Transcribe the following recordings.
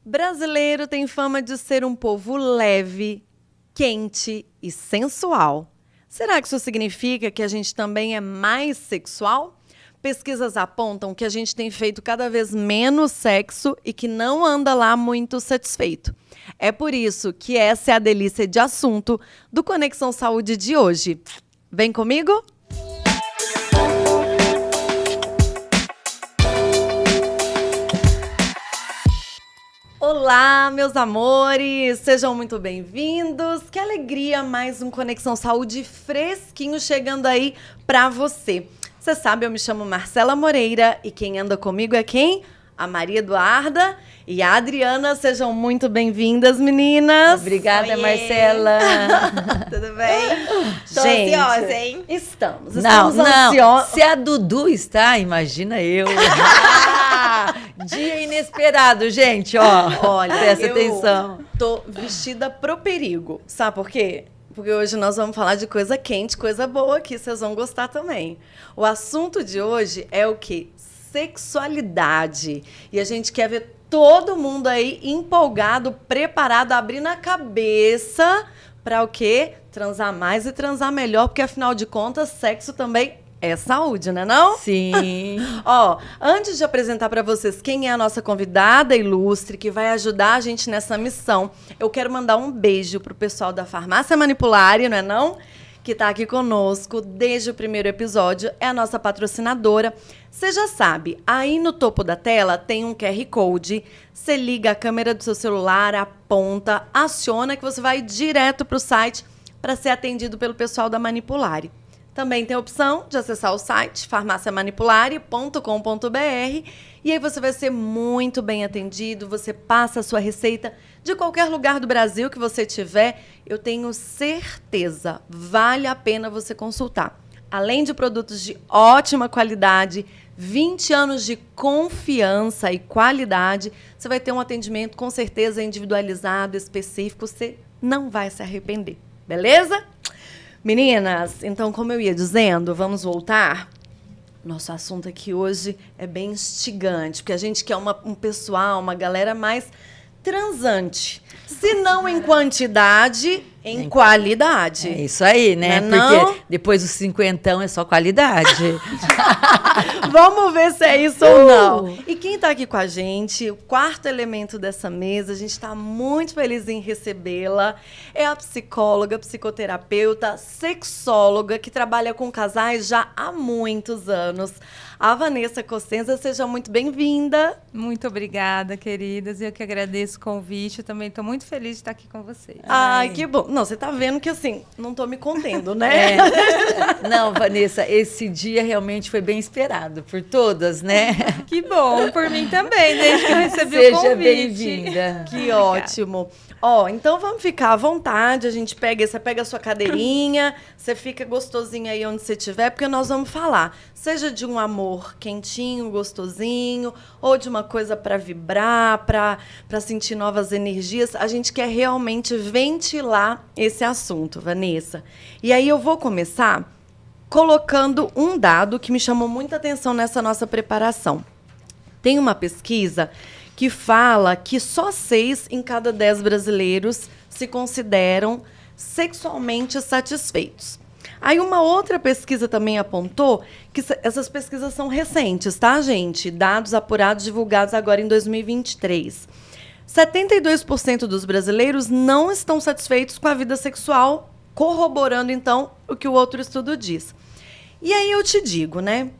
Brasileiro tem fama de ser um povo leve, quente e sensual. Será que isso significa que a gente também é mais sexual? Pesquisas apontam que a gente tem feito cada vez menos sexo e que não anda lá muito satisfeito. É por isso que essa é a delícia de assunto do Conexão Saúde de hoje. Vem comigo? Olá, meus amores! Sejam muito bem-vindos. Que alegria, mais um Conexão Saúde fresquinho chegando aí pra você. Você sabe, eu me chamo Marcela Moreira e quem anda comigo é quem? A Maria Eduarda e a Adriana. Sejam muito bem-vindas, meninas. Obrigada, Marcela. Tudo bem? Tô ansiosa, hein? Estamos Não, ansiosos. se a Dudu está, imagina eu. Dia inesperado, gente, ó. Olha, presta atenção. Tô vestida pro perigo. Sabe por quê? Porque hoje nós vamos falar de coisa quente, coisa boa aqui, vocês vão gostar também. O assunto de hoje é o quê? Sexualidade. E a gente quer ver todo mundo aí empolgado, preparado, abrindo a cabeça para o quê? Transar mais e transar melhor, porque afinal de contas, sexo também é saúde, né não? Sim. Ó, antes de apresentar para vocês quem é a nossa convidada ilustre que vai ajudar a gente nessa missão, eu quero mandar um beijo pro pessoal da Farmácia Manipulari, não é não? Que tá aqui conosco desde o primeiro episódio, é a nossa patrocinadora. Você já sabe, aí no topo da tela tem um QR Code, você liga a câmera do seu celular, aponta, aciona que você vai direto pro site para ser atendido pelo pessoal da Manipulari. Também tem a opção de acessar o site farmaciamanipulari.com.br e aí você vai ser muito bem atendido, você passa a sua receita de qualquer lugar do Brasil que você tiver, eu tenho certeza, vale a pena você consultar. Além de produtos de ótima qualidade, 20 anos de confiança e qualidade, você vai ter um atendimento com certeza individualizado, específico, você não vai se arrepender, beleza? Meninas, então, como eu ia dizendo, vamos voltar? Nosso assunto aqui hoje é bem instigante, porque a gente quer um pessoal, uma galera mais transante. Se não em quantidade, em qualidade. É isso aí, né? Não? Porque depois dos 50 é só qualidade. Vamos ver se é isso ou não. E quem está aqui com a gente, o quarto elemento dessa mesa, a gente está muito feliz em recebê-la. É a psicóloga, psicoterapeuta, sexóloga, que trabalha com casais já há muitos anos. A Vanessa Cossenza, seja muito bem-vinda. Muito obrigada, queridas. Eu que agradeço o convite. Eu também estou muito feliz de estar aqui com vocês. Ai, que bom. Não, você tá vendo que, assim, não tô me contendo, né? Não, Vanessa, esse dia realmente foi bem esperado por todas, né? Que bom, por mim também, desde que eu recebi o Seja convite. bem-vinda. Que ótimo. Ó, então vamos ficar à vontade, você pega a sua cadeirinha, você fica gostosinho aí onde você estiver, porque nós vamos falar, seja de um amor quentinho, gostosinho, ou de uma coisa para vibrar, para sentir novas energias, a gente quer realmente ventilar esse assunto, Vanessa. E aí eu vou começar colocando um dado que me chamou muita atenção nessa nossa preparação. Tem uma pesquisa que fala que só 6 em cada 10 brasileiros se consideram sexualmente satisfeitos. Aí uma outra pesquisa também apontou que essas pesquisas são recentes, tá, gente? Dados apurados, divulgados agora em 2023. 72% dos brasileiros não estão satisfeitos com a vida sexual, corroborando, então, o que o outro estudo diz. E aí eu te digo, né?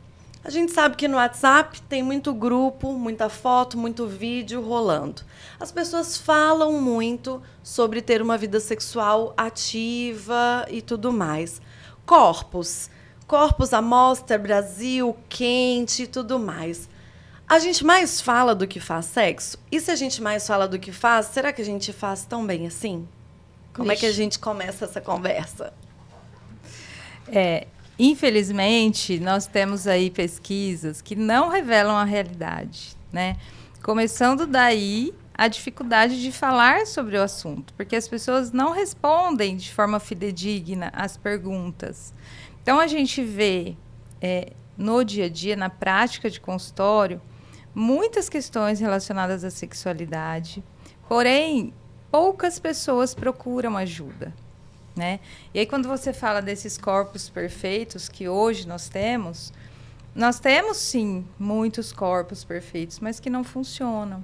A gente sabe que no WhatsApp tem muito grupo, muita foto, muito vídeo rolando. As pessoas falam muito sobre ter uma vida sexual ativa e tudo mais. Corpos à mostra, Brasil, quente e tudo mais. A gente mais fala do que faz sexo? E se a gente mais fala do que faz, será que a gente faz tão bem assim? Como é que a gente começa essa conversa? Infelizmente, nós temos aí pesquisas que não revelam a realidade, né? Começando daí a dificuldade de falar sobre o assunto, porque as pessoas não respondem de forma fidedigna às perguntas. Então, a gente vê no dia a dia, na prática de consultório, muitas questões relacionadas à sexualidade, porém, poucas pessoas procuram ajuda, né? E aí, quando você fala desses corpos perfeitos que hoje nós temos, sim, muitos corpos perfeitos, mas que não funcionam.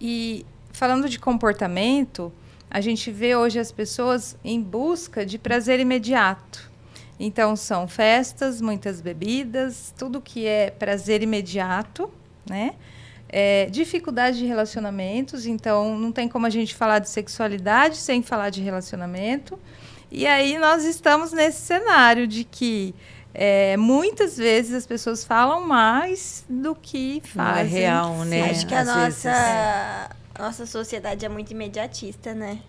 E falando de comportamento, a gente vê hoje as pessoas em busca de prazer imediato. Então, são festas, muitas bebidas, tudo que é prazer imediato, né? Dificuldade de relacionamentos, então não tem como a gente falar de sexualidade sem falar de relacionamento. E aí nós estamos nesse cenário de que muitas vezes as pessoas falam mais do que fazem. Não é real, né? Acho que a nossa sociedade é muito imediatista, né?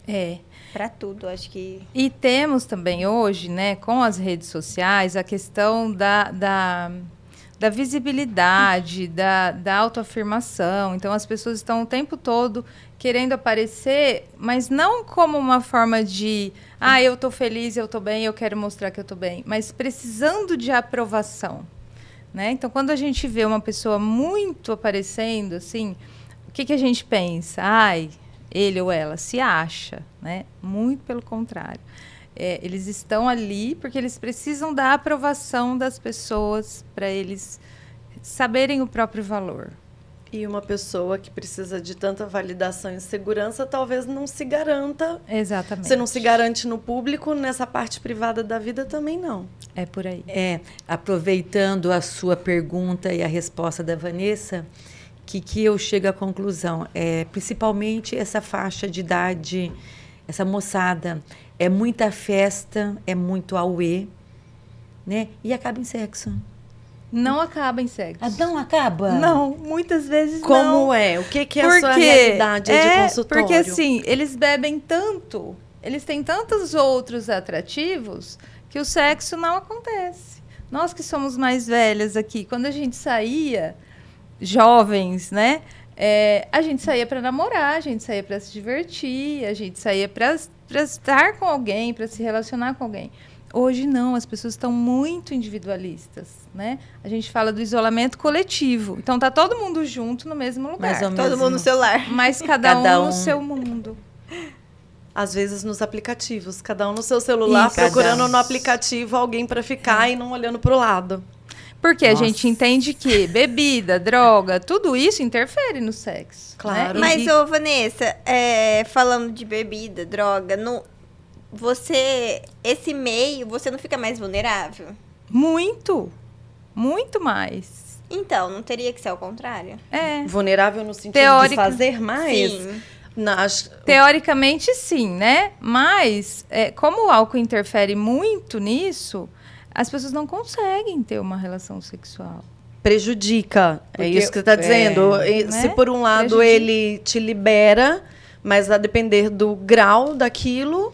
Para tudo, acho que... E temos também hoje, né, com as redes sociais, a questão da visibilidade, da autoafirmação. Então, as pessoas estão o tempo todo querendo aparecer, mas não como uma forma de... eu tô feliz, eu tô bem, eu quero mostrar que eu tô bem. Mas precisando de aprovação, né? Então, quando a gente vê uma pessoa muito aparecendo, assim, o que a gente pensa? Ele ou ela se acha, né? Muito pelo contrário. Eles estão ali porque eles precisam da aprovação das pessoas para eles saberem o próprio valor. E uma pessoa que precisa de tanta validação e segurança talvez não se garanta. Exatamente. Você não se garante no público, nessa parte privada da vida também não. É por aí. Aproveitando a sua pergunta e a resposta da Vanessa, que eu chego à conclusão, principalmente essa faixa de idade, essa moçada, é muita festa, é muito auê, né? E acaba em sexo. Não acaba em sexo. Não acaba? Não, muitas vezes Como não. Como é? O que é a sua realidade de consultório? Porque assim, eles bebem tanto, eles têm tantos outros atrativos, que o sexo não acontece. Nós que somos mais velhas aqui, quando a gente saía, jovens, né? A gente saía para namorar, a gente saía para se divertir, a gente saía para estar com alguém, para se relacionar com alguém. Hoje não, as pessoas estão muito individualistas, né? A gente fala do isolamento coletivo. Então tá todo mundo junto no mesmo lugar. Todo mundo no celular. Mas cada um no seu mundo. Às vezes nos aplicativos, cada um no seu celular, procurando no aplicativo alguém para ficar e não olhando para o lado. Porque a gente entende que bebida, droga, tudo isso interfere no sexo. Claro. Né? Mas, Vanessa, falando de bebida, droga, esse meio, você não fica mais vulnerável? Muito. Muito mais. Então, não teria que ser ao contrário? Vulnerável no sentido de fazer mais? Sim. Teoricamente, sim, né? Mas, como o álcool interfere muito nisso, as pessoas não conseguem ter uma relação sexual. Prejudica. Porque, é isso que você está dizendo. Se por um lado ele te libera, mas a depender do grau daquilo,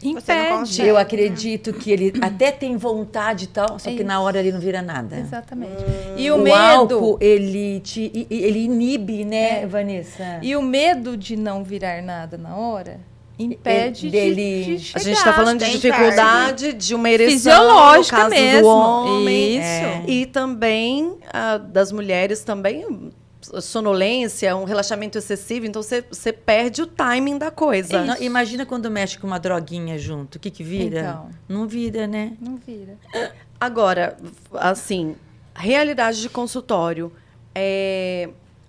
impede. Eu acredito que ele até tem vontade e tal, só que na hora ele não vira nada. Exatamente. E o O medo, álcool, ele inibe, né, Vanessa? e o medo de não virar nada na hora impede de chegar. A gente está falando de dificuldade, de uma ereção, fisiológica no caso mesmo. do homem. Isso. E também das mulheres também, sonolência, um relaxamento excessivo. Então, você perde o timing da coisa. Não, imagina quando mexe com uma droguinha junto. O que vira? Então. Não vira, né? Não vira. Agora, assim, realidade de consultório.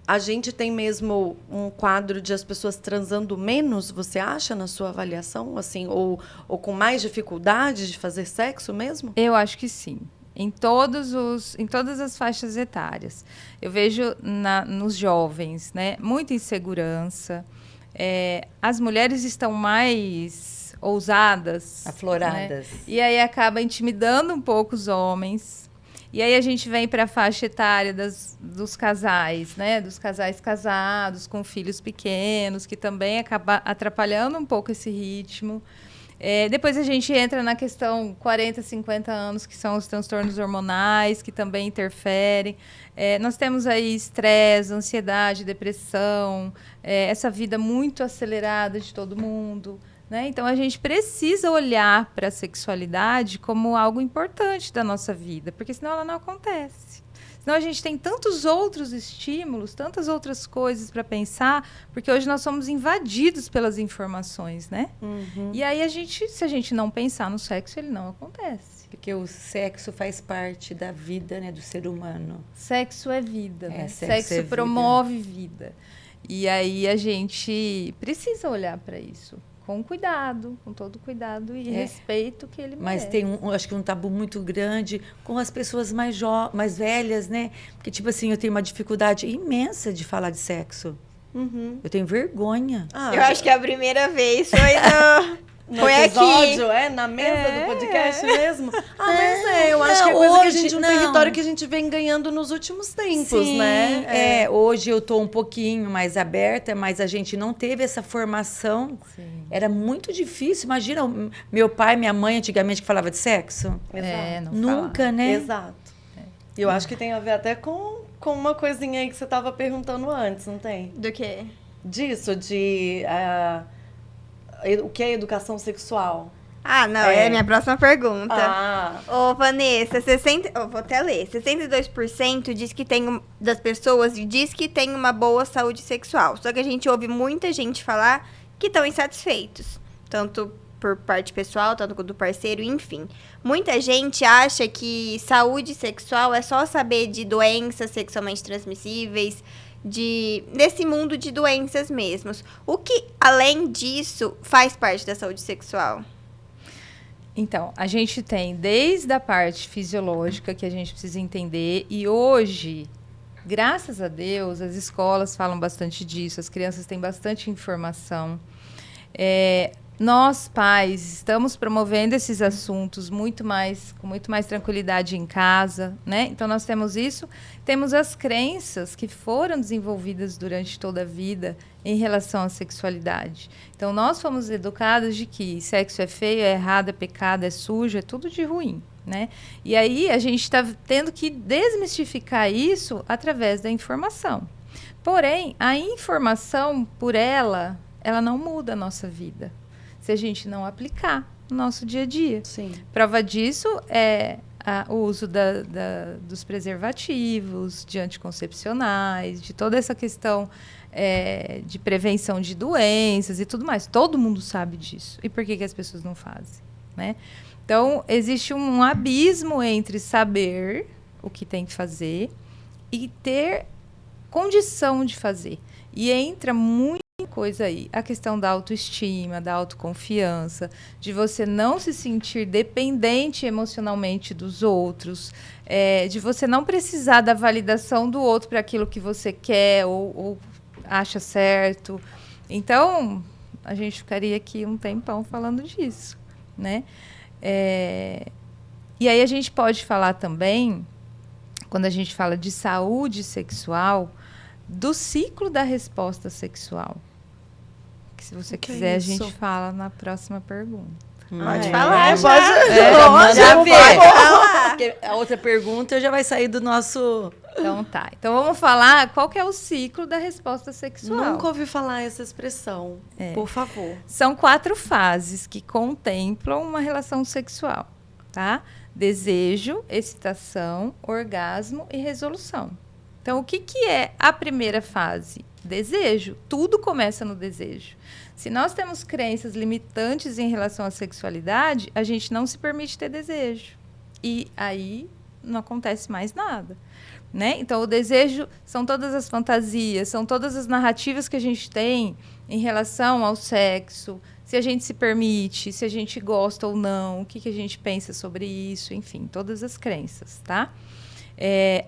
A gente tem mesmo um quadro de as pessoas transando menos, você acha, na sua avaliação? Assim, ou com mais dificuldade de fazer sexo mesmo? Eu acho que sim. Em todas as faixas etárias. Eu vejo nos jovens, né, muita insegurança. As mulheres estão mais ousadas. Afloradas. Né? E aí acaba intimidando um pouco os homens. E aí a gente vem para a faixa etária dos casais, né? Dos casais casados, com filhos pequenos, que também acaba atrapalhando um pouco esse ritmo. Depois a gente entra na questão 40, 50 anos, que são os transtornos hormonais, que também interferem. Nós temos aí estresse, ansiedade, depressão, essa vida muito acelerada de todo mundo. Né? Então, a gente precisa olhar para a sexualidade como algo importante da nossa vida, porque senão ela não acontece. Senão a gente tem tantos outros estímulos, tantas outras coisas para pensar, porque hoje nós somos invadidos pelas informações, né? E aí se a gente não pensar no sexo, ele não acontece. Porque o sexo faz parte da vida, né, do ser humano. Sexo é vida, né? Sexo é vida. Promove vida. E aí a gente precisa olhar para isso com cuidado, com todo cuidado e respeito que ele merece. Mas tem acho que um tabu muito grande com as pessoas mais velhas, né? Porque, tipo assim, eu tenho uma dificuldade imensa de falar de sexo. Eu tenho vergonha. Eu acho que a primeira vez foi no foi episódio, aqui. Na mesa do podcast mesmo? Mas eu acho que é coisa que a gente, território que a gente vem ganhando nos últimos tempos, Sim, né? Hoje eu tô um pouquinho mais aberta, mas a gente não teve essa formação. Sim. Era muito difícil. Imagina, meu pai, minha mãe, antigamente, que falava de sexo. Exato. Nunca, falava. né? Exato. E eu acho que tem a ver até com uma coisinha aí que você estava perguntando antes, não tem? Do quê? Disso, o que é educação sexual? Não, é a minha próxima pergunta. Ah. Ô, Vanessa, vou até ler. 62% das pessoas diz que tem uma boa saúde sexual. Só que a gente ouve muita gente falar que estão insatisfeitos. Tanto por parte pessoal, tanto do parceiro, enfim. Muita gente acha que saúde sexual é só saber de doenças sexualmente transmissíveis, desse mundo de doenças mesmos. O que, além disso, faz parte da saúde sexual? Então, a gente tem desde a parte fisiológica que a gente precisa entender, e hoje, graças a Deus, as escolas falam bastante disso, as crianças têm bastante informação. Nós, pais, estamos promovendo esses assuntos com muito mais tranquilidade em casa, né? Então, nós temos isso. Temos as crenças que foram desenvolvidas durante toda a vida em relação à sexualidade. Então, nós fomos educados de que sexo é feio, é errado, é pecado, é sujo, é tudo de ruim, né? E aí, a gente está tendo que desmistificar isso através da informação. Porém, a informação, por ela não muda a nossa vida, se a gente não aplicar no nosso dia a dia. Sim. Prova disso é o uso dos preservativos, de anticoncepcionais, de toda essa questão de prevenção de doenças e tudo mais. Todo mundo sabe disso. E por que as pessoas não fazem, né? Então, existe um abismo entre saber o que tem que fazer e ter condição de fazer. E entra muita coisa aí, a questão da autoestima, da autoconfiança, de você não se sentir dependente emocionalmente dos outros, de você não precisar da validação do outro para aquilo que você quer ou acha certo. Então, a gente ficaria aqui um tempão falando disso, né? E aí a gente pode falar também, quando a gente fala de saúde sexual, do ciclo da resposta sexual. Que se você quiser, a gente fala na próxima pergunta. Pode falar, Porque a outra pergunta já vai sair do nosso... Então tá. Então vamos falar qual que é o ciclo da resposta sexual. Nunca ouvi falar essa expressão. Por favor. São 4 fases que contemplam uma relação sexual, tá? Desejo, excitação, orgasmo e resolução. Então, o que é a primeira fase? Desejo. Tudo começa no desejo. Se nós temos crenças limitantes em relação à sexualidade, a gente não se permite ter desejo. E aí não acontece mais nada, né? Então, o desejo são todas as fantasias, são todas as narrativas que a gente tem em relação ao sexo, se a gente se permite, se a gente gosta ou não, o que a gente pensa sobre isso, enfim, todas as crenças, tá?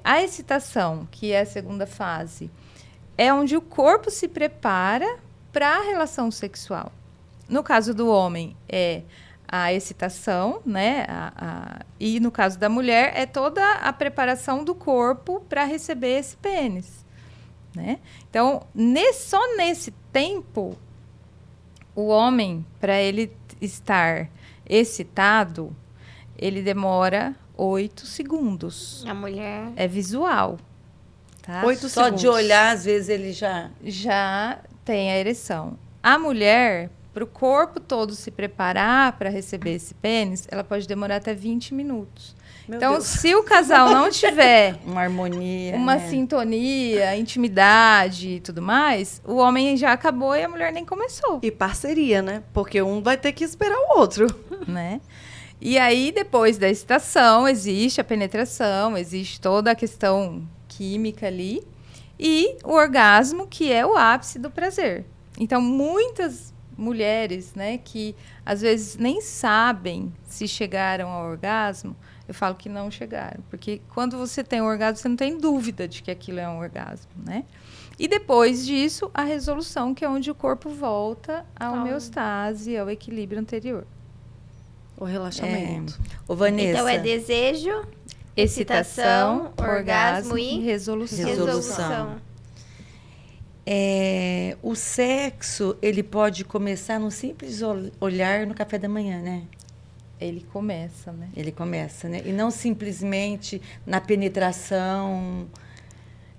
A excitação, que é a segunda fase, é onde o corpo se prepara para a relação sexual. No caso do homem, é a excitação, né? E no caso da mulher, é toda a preparação do corpo para receber esse pênis, né? Então, só nesse tempo, o homem, para ele estar excitado, ele demora 8 segundos. A mulher... É visual, tá? 8 Só segundos. de olhar, às vezes, ele já tem a ereção. A mulher, para o corpo todo se preparar para receber esse pênis, ela pode demorar até 20 minutos. Meu Então, Deus. se o casal não tiver Uma harmonia. uma né? sintonia, intimidade e tudo mais, o homem já acabou e a mulher nem começou, E parceria, né? Porque um vai ter que esperar o outro. né? E aí, depois da excitação, existe a penetração, existe toda a questão química ali, e o orgasmo, que é o ápice do prazer. Então, muitas mulheres, né, que às vezes nem sabem se chegaram ao orgasmo, eu falo que não chegaram. Porque quando você tem um orgasmo, você não tem dúvida de que aquilo é um orgasmo, né? E depois disso, a resolução, que é onde o corpo volta à homeostase, ao equilíbrio anterior. O relaxamento. Ô, Vanessa, Então é desejo, excitação, orgasmo e resolução. resolução. o sexo, ele pode começar num simples olhar no café da manhã, né? Ele começa, né? Ele começa, né? E não simplesmente na penetração.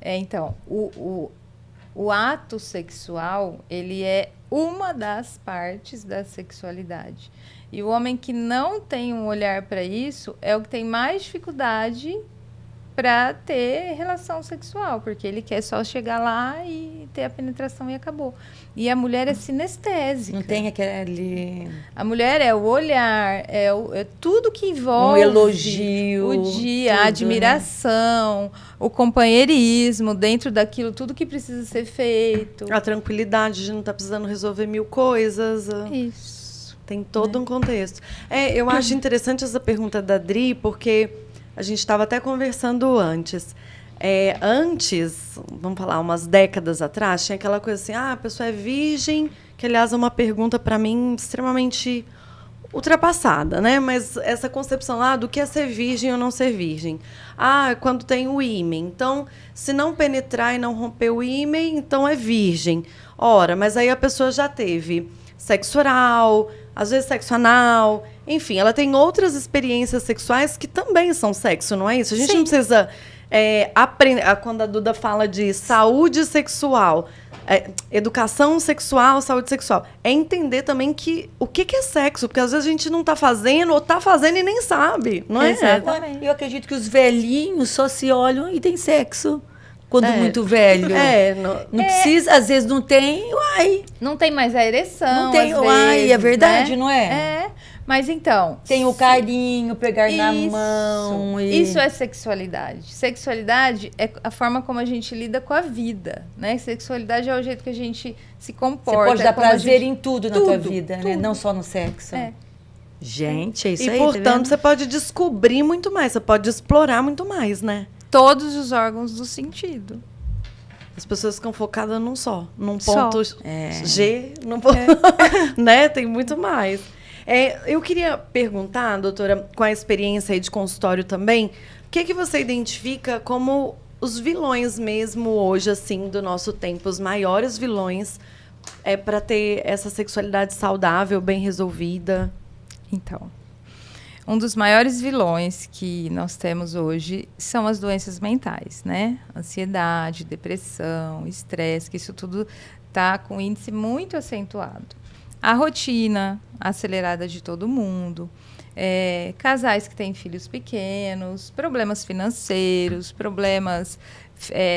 Então, o ato sexual, ele é uma das partes da sexualidade. E o homem que não tem um olhar para isso é o que tem mais dificuldade para ter relação sexual, porque ele quer só chegar lá e ter a penetração e acabou. E a mulher é sinestésica. Não tem aquele... A mulher é o olhar, é tudo que envolve elogio, o dia, tudo, a admiração, o companheirismo, dentro daquilo, tudo que precisa ser feito. A tranquilidade de não estar precisando resolver 1000 coisas. Isso. Tem todo um contexto. Eu acho interessante essa pergunta da Dri, porque a gente estava até conversando antes. Antes, vamos falar, umas décadas atrás, tinha aquela coisa assim, a pessoa é virgem, que, aliás, é uma pergunta, para mim, extremamente ultrapassada, né? Mas essa concepção lá do que é ser virgem ou não ser virgem. Quando tem o ímen. Então, se não penetrar e não romper o ímen, então é virgem. Ora, mas aí a pessoa já teve sexo oral, às vezes sexo anal, enfim, ela tem outras experiências sexuais que também são sexo, não é isso? A gente não precisa aprender. Quando a Duda fala de saúde sexual, educação sexual, saúde sexual, é entender também o que é sexo, porque às vezes a gente não está fazendo ou está fazendo e nem sabe, não é? Exatamente. Eu acredito que os velhinhos só se olham e têm sexo. Quando muito velho. Não precisa, às vezes não tem, uai. Não tem mais a ereção, Não tem, às uai, vezes, é verdade, né? não é? Mas então... Tem o carinho, pegar na mão. Isso é sexualidade. Sexualidade é a forma como a gente lida com a vida, né? Sexualidade é o jeito que a gente se comporta. Você pode dar como a prazer gente... em tudo na tua vida, né? Não só no sexo. Gente, é isso E, aí. portanto, tá vendo? você pode descobrir muito mais, você pode explorar muito mais, né? Todos os órgãos do sentido. As pessoas ficam focadas num Só. ponto G, num ponto, né? Tem muito mais. Eu queria perguntar, doutora, com a experiência aí de consultório também, o que você identifica como os vilões mesmo hoje, assim, do nosso tempo, os maiores vilões para ter essa sexualidade saudável, bem resolvida? Então, um dos maiores vilões que nós temos hoje são as doenças mentais, né? Ansiedade, depressão, estresse, que isso tudo está com índice muito acentuado. A rotina acelerada de todo mundo, casais que têm filhos pequenos, problemas financeiros,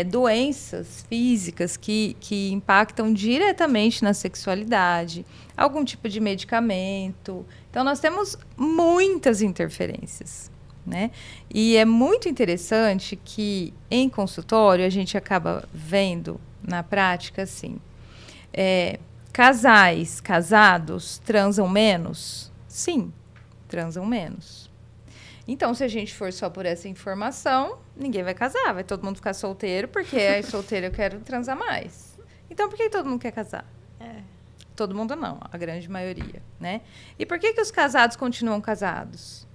doenças físicas que impactam diretamente na sexualidade, algum tipo de medicamento. Então, nós temos muitas interferências, né? E é muito interessante que, em consultório, a gente acaba vendo, na prática, assim, casais casados transam menos? Sim, transam menos. Então, se a gente for só por essa informação, ninguém vai casar, vai todo mundo ficar solteiro, porque solteiro eu quero transar mais. Então, por que todo mundo quer casar? Todo mundo não, a grande maioria, né? E por que os casados continuam casados?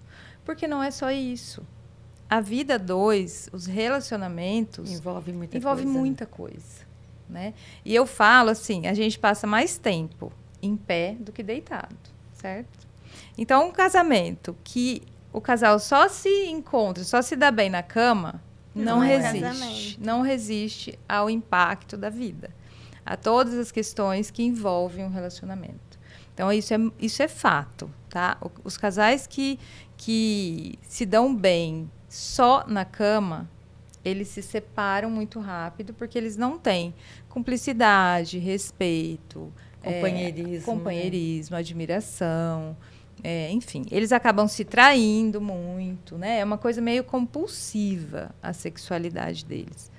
Porque não é só isso. A vida dois, os relacionamentos... Envolve muita coisa, né? E eu falo assim, a gente passa mais tempo em pé do que deitado, certo? Então, um casamento que o casal só se encontra, só se dá bem na cama, não resiste. Não resiste ao impacto da vida, a todas as questões que envolvem um relacionamento. Então, isso é fato, tá? Os casais que se dão bem só na cama, eles se separam muito rápido porque eles não têm cumplicidade, respeito, companheirismo, admiração, enfim. Eles acabam se traindo muito, né? É uma coisa meio compulsiva a sexualidade deles.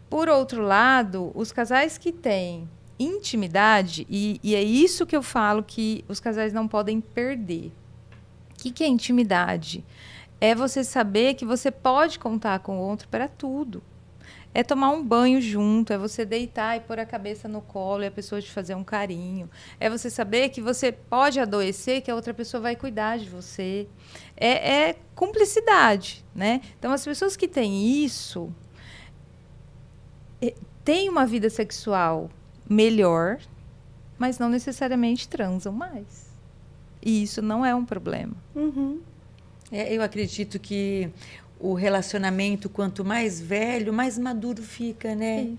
Por outro lado, os casais que têm intimidade, e é isso que eu falo que os casais não podem perder. O que é intimidade? É você saber que você pode contar com o outro para tudo. É tomar um banho junto, é você deitar e pôr a cabeça no colo e a pessoa te fazer um carinho. É você saber que você pode adoecer, que a outra pessoa vai cuidar de você. É cumplicidade, né? Então, as pessoas que têm isso têm uma vida sexual melhor, mas não necessariamente transam mais. E isso não é um problema. Uhum. Eu acredito que o relacionamento, quanto mais velho, mais maduro fica, né?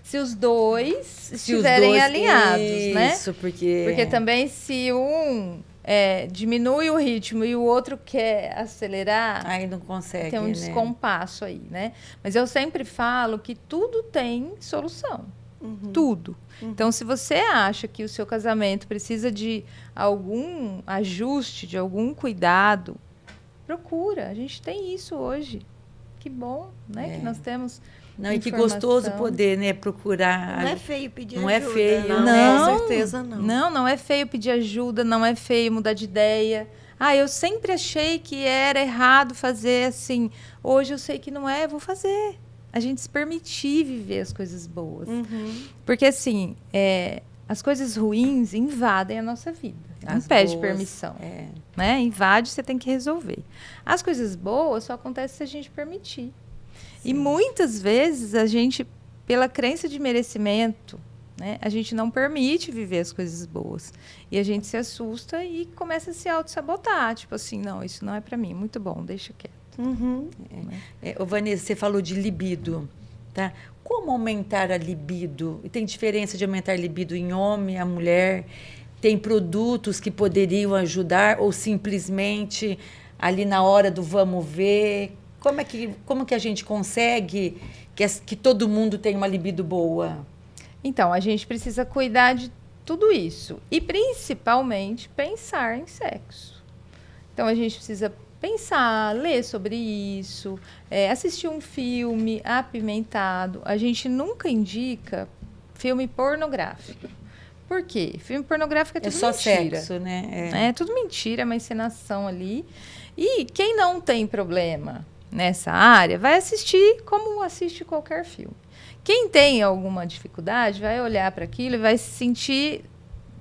Se os dois estiverem alinhados, né? Isso, porque também se um diminui o ritmo e o outro quer acelerar, aí não consegue, tem um descompasso aí, né? Mas eu sempre falo que tudo tem solução. Uhum. Tudo. Uhum. Então, se você acha que o seu casamento precisa de algum ajuste, de algum cuidado, procura. A gente tem isso hoje. Que bom, né? Que nós temos. Não, e que gostoso poder, né, procurar. Não é feio pedir não ajuda. É feio, não, com certeza não. Não é feio pedir ajuda, não é feio mudar de ideia. Eu sempre achei que era errado fazer assim. Hoje eu sei que não é, eu vou fazer. A gente se permitir viver as coisas boas. Uhum. Porque, assim, as coisas ruins invadem a nossa vida. Não pede permissão. Né? Invade, você tem que resolver. As coisas boas só acontecem se a gente permitir. Sim. E muitas vezes a gente, pela crença de merecimento, né, a gente não permite viver as coisas boas. E a gente se assusta e começa a se auto-sabotar. Tipo assim, não, isso não é para mim. Muito bom, deixa quieto. Uhum. Vanessa, você falou de libido, tá? Como aumentar a libido? E tem diferença de aumentar a libido em homem, a mulher? Tem produtos que poderiam ajudar ou simplesmente ali na hora do vamos ver? Como que a gente consegue que todo mundo tenha uma libido boa? Então, a gente precisa cuidar de tudo isso e principalmente pensar em sexo. Então, a gente precisa pensar, ler sobre isso, assistir um filme apimentado. A gente nunca indica filme pornográfico. Por quê? Filme pornográfico é tudo só mentira. Sexo, né? É tudo mentira, é uma encenação ali. E quem não tem problema nessa área vai assistir como assiste qualquer filme. Quem tem alguma dificuldade vai olhar para aquilo e vai se sentir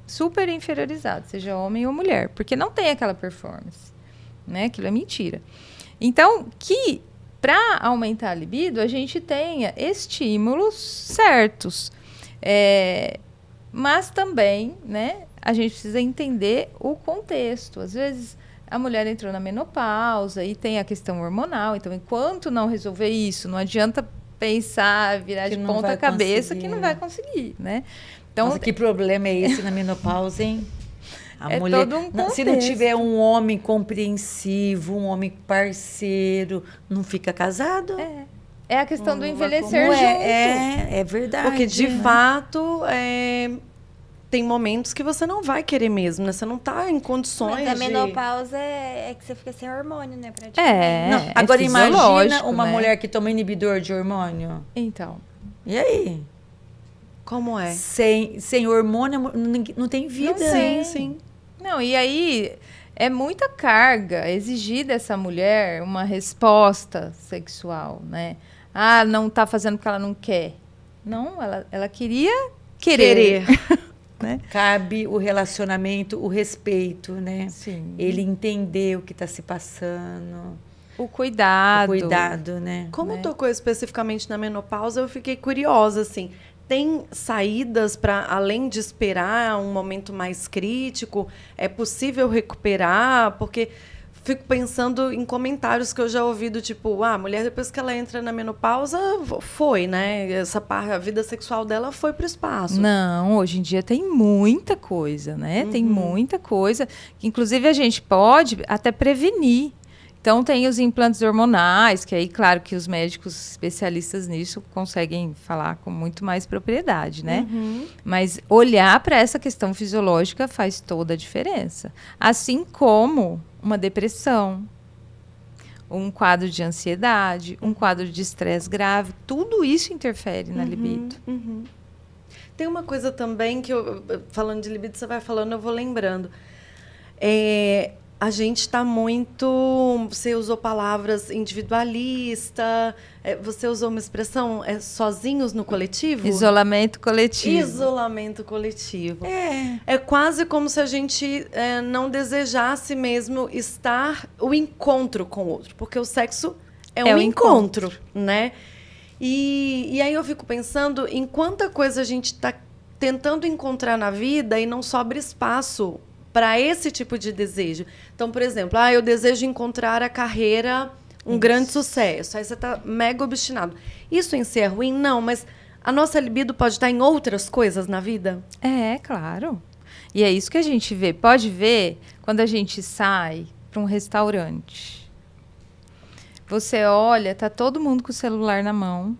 super inferiorizado, seja homem ou mulher, porque não tem aquela performance. Né? Aquilo é mentira. Então, que para aumentar a libido, a gente tenha estímulos certos. Mas também, né, a gente precisa entender o contexto. Às vezes, a mulher entrou na menopausa e tem a questão hormonal. Então, enquanto não resolver isso, não adianta pensar, virar de ponta cabeça que não vai conseguir. Né? Então, nossa, que problema é esse na menopausa, hein? A mulher, todo um contexto. Se não tiver um homem compreensivo, um homem parceiro, não fica casado. É a questão do envelhecer junto. É verdade. Porque, de fato, tem momentos que você não vai querer mesmo, né? Você não tá em condições Mas a menopausa é que você fica sem hormônio, né? Não, agora imagina uma mulher que toma inibidor de hormônio. Então. E aí? Como é? Sem hormônio, não tem vida. Sim. Não, e aí é muita carga exigir dessa mulher uma resposta sexual, né? Não tá fazendo porque ela não quer. Não, ela queria querer. Né? Cabe o relacionamento, o respeito, né? Sim. Ele entender o que está se passando. O cuidado. O cuidado, né? Como tocou especificamente na menopausa, eu fiquei curiosa, assim. Tem saídas para, além de esperar um momento mais crítico? É possível recuperar? Porque fico pensando em comentários que eu já ouvi do tipo, a mulher depois que ela entra na menopausa, foi, né? A vida sexual dela foi pro espaço. Não, hoje em dia tem muita coisa, né? Tem muita coisa, que inclusive a gente pode até prevenir. Então, tem os implantes hormonais, que aí, claro, que os médicos especialistas nisso conseguem falar com muito mais propriedade, né? Mas olhar para essa questão fisiológica faz toda a diferença. Assim como uma depressão, um quadro de ansiedade, um quadro de estresse grave, tudo isso interfere na libido. Tem uma coisa também que, falando de libido, você vai falando, eu vou lembrando. A gente está muito... Você usou palavras individualista, você usou uma expressão, sozinhos no coletivo? Isolamento coletivo. Isolamento coletivo. É quase como se a gente não desejasse mesmo estar o encontro com o outro, porque o sexo é um encontro, né? E aí eu fico pensando em quanta coisa a gente está tentando encontrar na vida e não sobra espaço para esse tipo de desejo. Então, por exemplo, eu desejo encontrar a carreira, um grande sucesso. Aí você está mega obstinado. Isso em si é ruim? Não, mas a nossa libido pode estar em outras coisas na vida? Claro. E é isso que a gente vê. Pode ver quando a gente sai para um restaurante. Você olha, tá todo mundo com o celular na mão.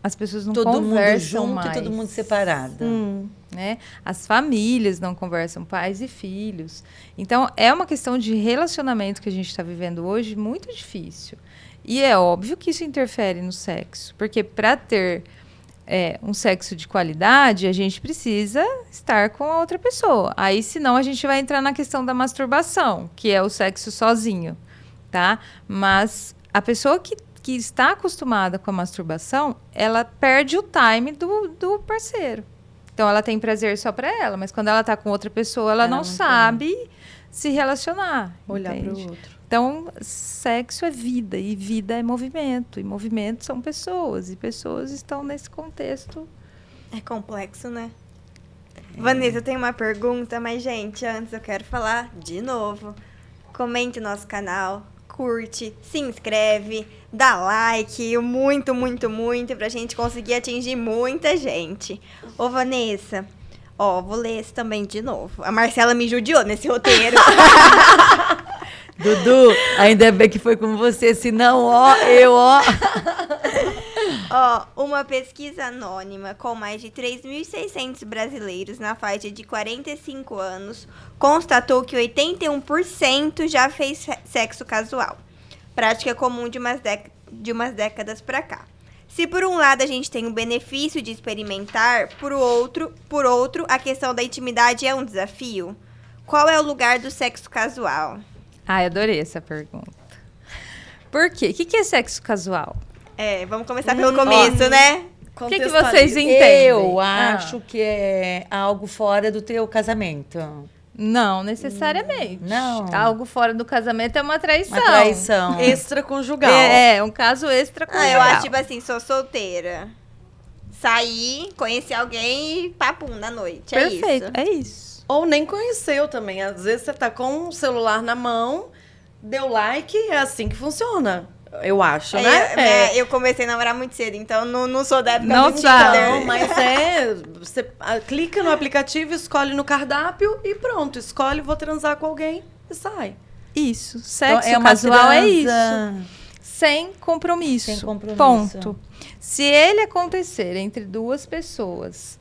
As pessoas não conversam mais. Todo mundo junto e todo mundo separado. Né? As famílias não conversam, pais e filhos. Então, é uma questão de relacionamento que a gente está vivendo hoje muito difícil. E é óbvio que isso interfere no sexo. Porque para ter um sexo de qualidade, a gente precisa estar com a outra pessoa. Aí, senão, a gente vai entrar na questão da masturbação, que é o sexo sozinho. Tá? Mas a pessoa que está acostumada com a masturbação, ela perde o time do parceiro. Então, ela tem prazer só para ela, mas quando ela está com outra pessoa, ela não sabe se relacionar. Olhar para o entende? outro. Então, sexo é vida, e vida é movimento. E movimento são pessoas, e pessoas estão nesse contexto. É complexo, né? Vanessa, eu tenho uma pergunta, mas, gente, antes eu quero falar de novo. Comente no nosso canal, curte, se inscreve, dá like, muito, muito, muito, pra gente conseguir atingir muita gente. Ô, Vanessa, vou ler esse também de novo. A Marcela me judiou nesse roteiro. Dudu, ainda bem que foi com você, senão, Uma pesquisa anônima com mais de 3.600 brasileiros na faixa de 45 anos constatou que 81% já fez sexo casual. Prática comum de umas décadas para cá. Se por um lado a gente tem o benefício de experimentar, por outro, a questão da intimidade é um desafio. Qual é o lugar do sexo casual? Adorei essa pergunta. Por quê? O que é sexo casual? Vamos começar pelo começo, né? O que vocês entendem? Eu acho que é algo fora do teu casamento. Não necessariamente. Não. Algo fora do casamento é uma traição. Uma traição. Extraconjugal. Um caso extraconjugal. Eu acho, tipo assim, sou solteira. Saí, conheci alguém e papum na noite. Perfeito, É isso. é isso. Ou nem conheceu também. Às vezes você tá com o celular na mão, deu like, é assim que funciona. Eu acho, né? Eu comecei a namorar muito cedo, então não sou da época Não do sabe. Tinder. Não, mas você clica no aplicativo, escolhe no cardápio e pronto. Escolhe, vou transar com alguém e sai. Isso. Sexo Então, casual é transa isso. Sem compromisso. Sem compromisso. Ponto. Se ele acontecer entre duas pessoas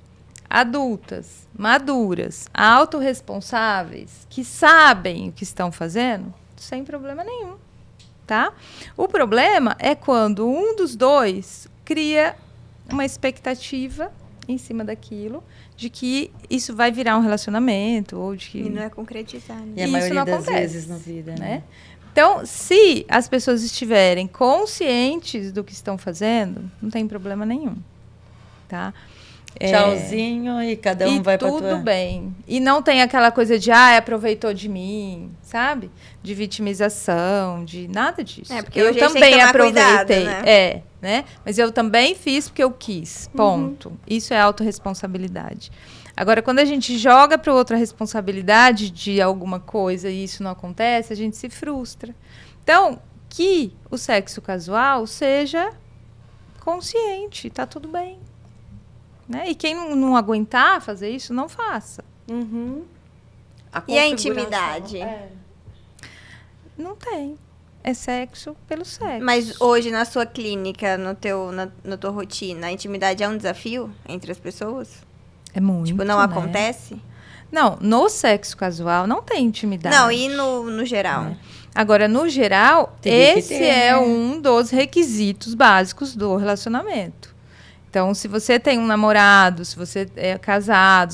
adultas, maduras, autorresponsáveis, que sabem o que estão fazendo, sem problema nenhum. Tá? O problema é quando um dos dois cria uma expectativa em cima daquilo, de que isso vai virar um relacionamento, ou de que... E não é concretizar, né? E a Isso maioria não das acontece, vezes na vida, né? Então, se as pessoas estiverem conscientes do que estão fazendo, não tem problema nenhum, tá? Tchauzinho e cada um vai pra tua... tudo bem. E não tem aquela coisa de, aproveitou de mim, sabe? De vitimização, de nada disso. Porque eu hoje a gente também tem que tomar aproveitei. cuidado, né? Né? Mas eu também fiz porque eu quis. Ponto. Isso é autorresponsabilidade. Agora, quando a gente joga para outra responsabilidade de alguma coisa e isso não acontece, a gente se frustra. Então, que o sexo casual seja consciente, tá tudo bem. Né? E quem não aguentar fazer isso, não faça. Uhum. E a intimidade? Não tem. É sexo pelo sexo. Mas hoje, na sua clínica, na tua rotina, a intimidade é um desafio entre as pessoas? É muito, Tipo, não né? acontece? Não, no sexo casual não tem intimidade. Não, e no geral? Agora, no geral, Teria que esse ter, é né? um dos requisitos básicos do relacionamento. Então, se você tem um namorado, se você é casado,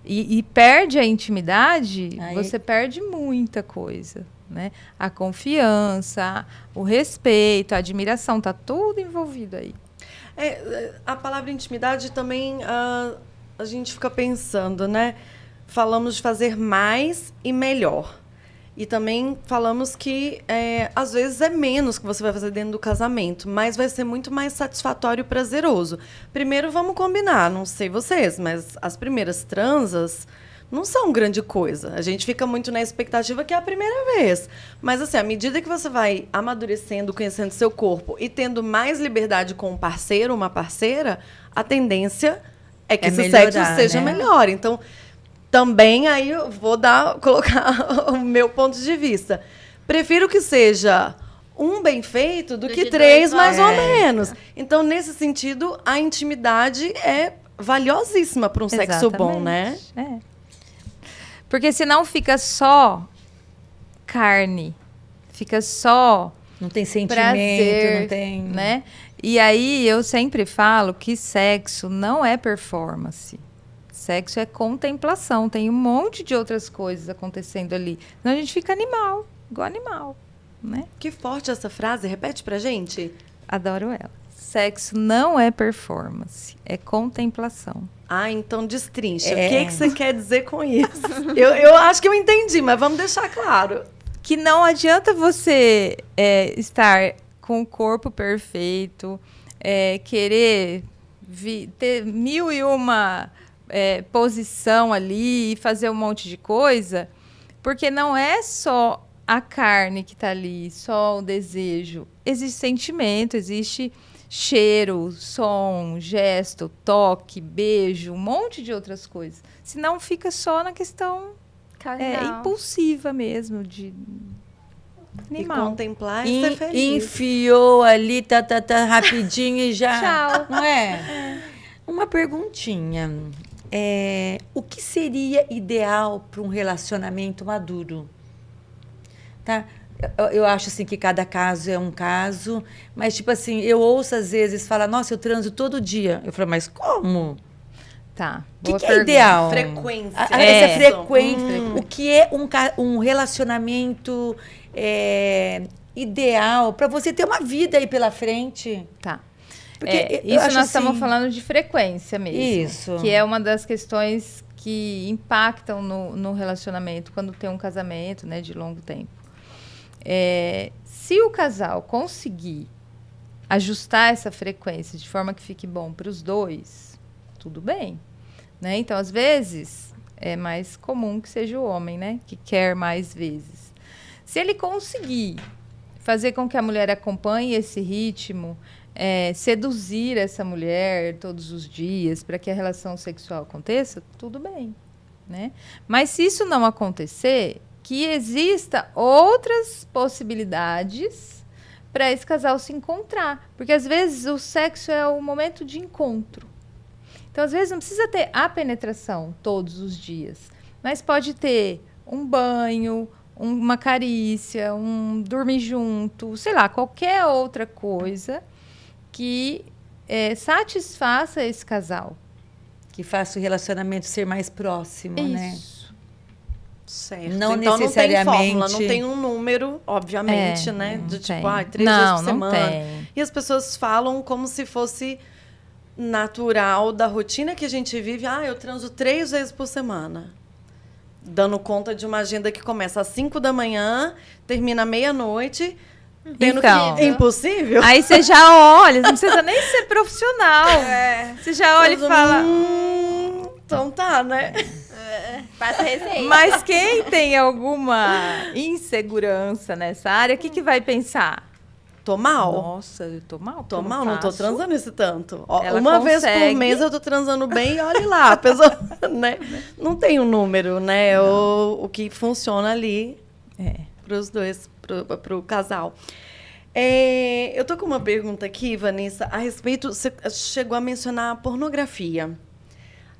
e perde a intimidade, Aí- você perde muita coisa, né? A confiança, o respeito, a admiração, tá tudo envolvido aí. A palavra intimidade também, a gente fica pensando, né? Falamos de fazer mais e melhor. E também falamos que, às vezes, é menos que você vai fazer dentro do casamento, mas vai ser muito mais satisfatório e prazeroso. Primeiro, vamos combinar, não sei vocês, mas as primeiras transas não são grande coisa. A gente fica muito na expectativa que é a primeira vez. Mas, assim, à medida que você vai amadurecendo, conhecendo seu corpo e tendo mais liberdade com um parceiro ou uma parceira, a tendência é que esse melhorar, sexo seja né? melhor. Então, também aí eu vou colocar o meu ponto de vista. Prefiro que seja um bem feito do que que 3 dois mais ou mal. menos. Então, nesse sentido, a intimidade é valiosíssima para um sexo bom, né? É. Porque senão fica só carne, fica só Não tem sentimento, prazer, não tem... né? E aí eu sempre falo que sexo não é performance. Sexo é contemplação, tem um monte de outras coisas acontecendo ali. Então a gente fica animal, igual animal, né? Que forte essa frase. Repete pra gente. Adoro ela. Sexo não é performance, é contemplação. Então destrincha. O que você quer dizer com isso? eu acho que eu entendi, mas vamos deixar claro. Que não adianta você estar com o corpo perfeito, querer ter 1001 posição ali e fazer um monte de coisa, porque não é só a carne que está ali, só o desejo. Existe sentimento, existe cheiro, som, gesto, toque, beijo, um monte de outras coisas. Senão fica só na questão impulsiva mesmo, de animal. E contemplar e ser feliz. Enfiou ali, tá, rapidinho e já... Tchau. Não é? Uma perguntinha. O que seria ideal para um relacionamento maduro? Tá? Eu acho assim que cada caso é um caso, mas tipo assim, eu ouço às vezes falar, nossa, eu transo todo dia. Eu falo, mas como? Tá. O boa que é pergunta. ideal? Frequência. Essa frequência. O que é um relacionamento ideal para você ter uma vida aí pela frente? Tá. Porque eu Isso acho nós estamos assim- falando de frequência mesmo. Isso. Que é uma das questões que impactam no relacionamento quando tem um casamento, né, de longo tempo. Se o casal conseguir ajustar essa frequência de forma que fique bom para os dois, tudo bem, né? Então, às vezes, é mais comum que seja o homem, né, que quer mais vezes. Se ele conseguir fazer com que a mulher acompanhe esse ritmo, seduzir essa mulher todos os dias para que a relação sexual aconteça, tudo bem, né? Mas se isso não acontecer, que exista outras possibilidades para esse casal se encontrar. Porque, às vezes, o sexo é o momento de encontro. Então, às vezes, não precisa ter a penetração todos os dias. Mas pode ter um banho, uma carícia, um dormir junto, sei lá, qualquer outra coisa que satisfaça esse casal. Que faça o relacionamento ser mais próximo, né? Isso. Certo. Não então necessariamente- não tem fórmula, não tem um número, obviamente, né? não Do tem. tipo, 3 vezes por Não semana. tem. E as pessoas falam como se fosse natural da rotina que a gente vive. Eu transo 3 vezes por semana. Dando conta de uma agenda que começa às 5 da manhã, termina à meia-noite. Então, é impossível. Aí você já olha, não precisa nem ser profissional. Você já olha e fala... Então tá, né? Passa receita. Mas quem tem alguma insegurança nessa área, o que vai pensar? Tô mal. Nossa, eu tô mal. Tô mal, não tô transando esse tanto. Ela Uma vez consegue. por mês eu tô transando bem e olhe lá. A pessoa, né? Não tem um número, né? O que funciona ali pros dois, pro casal. Eu tô com uma pergunta aqui, Vanessa, a respeito... Você chegou a mencionar a pornografia.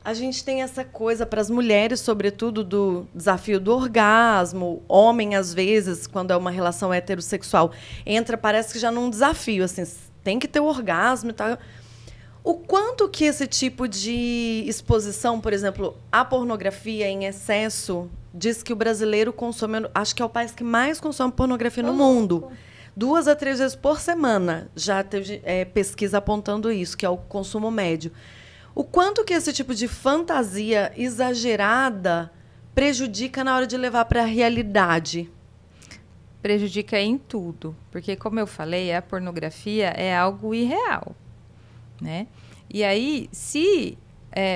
A gente tem essa coisa para as mulheres, sobretudo, do desafio do orgasmo. Homem, às vezes, quando é uma relação heterossexual, entra, parece que já num desafio, assim, tem que ter o orgasmo e tal. O quanto que esse tipo de exposição, por exemplo, à pornografia em excesso, diz que o brasileiro consome, acho que é o país que mais consome pornografia no mundo. 2 a 3 vezes por semana. Já teve pesquisa apontando isso, que é o consumo médio. O quanto que esse tipo de fantasia exagerada prejudica na hora de levar para a realidade? Prejudica em tudo. Porque, como eu falei, a pornografia é algo irreal, né? E aí, se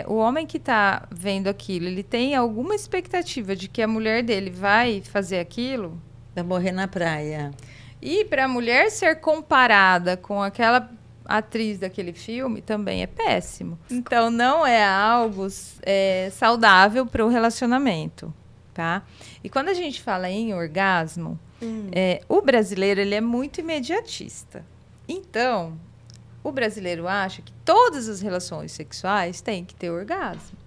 o homem que está vendo aquilo, ele tem alguma expectativa de que a mulher dele vai fazer aquilo... Vai morrer na praia. E para a mulher ser comparada com aquela... atriz daquele filme também é péssimo. Então, não é algo saudável para o relacionamento, tá? E quando a gente fala em orgasmo, o brasileiro ele é muito imediatista. Então, o brasileiro acha que todas as relações sexuais têm que ter orgasmo.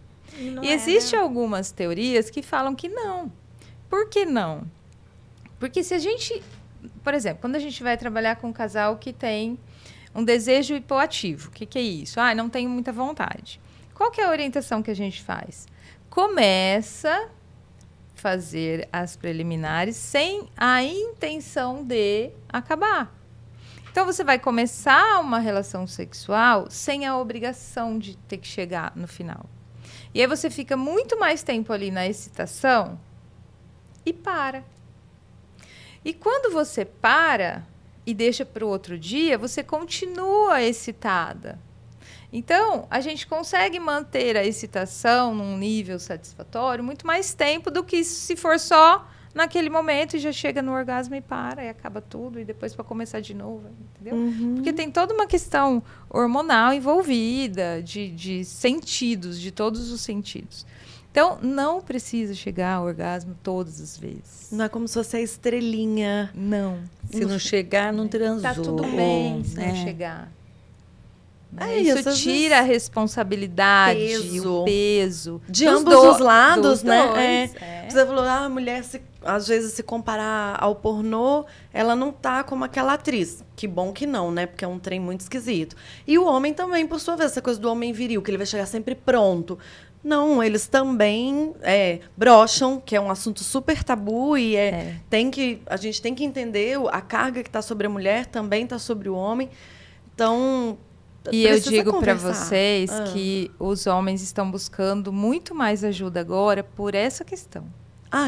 E existem algumas teorias que falam que não. Por que não? Porque se a gente... Por exemplo, quando a gente vai trabalhar com um casal que tem... um desejo hipoativo. O que é isso? Não tenho muita vontade. Qual que é a orientação que a gente faz? Começa a fazer as preliminares sem a intenção de acabar. Então, você vai começar uma relação sexual sem a obrigação de ter que chegar no final. E aí você fica muito mais tempo ali na excitação e para. E quando você para... e deixa para o outro dia, você continua excitada. Então, a gente consegue manter a excitação num nível satisfatório muito mais tempo do que se for só naquele momento e já chega no orgasmo e para, e acaba tudo, e depois para começar de novo, entendeu? Porque tem toda uma questão hormonal envolvida, de sentidos, de todos os sentidos. Então, não precisa chegar ao orgasmo todas as vezes. Não é como se fosse a estrelinha. Não. Se não chegar, não transou. Tá tudo bem se né? não chegar. Isso tira a responsabilidade, o peso. De ambos os lados, dos né? dois, Você falou, a mulher, às vezes, se comparar ao pornô, ela não tá como aquela atriz. Que bom que não, né? Porque é um trem muito esquisito. E o homem também, por sua vez, essa coisa do homem viril, que ele vai chegar sempre pronto. Não, eles também brocham, que é um assunto super tabu e a gente tem que entender a carga que está sobre a mulher também está sobre o homem. Então, e eu digo para vocês que os homens estão buscando muito mais ajuda agora por essa questão.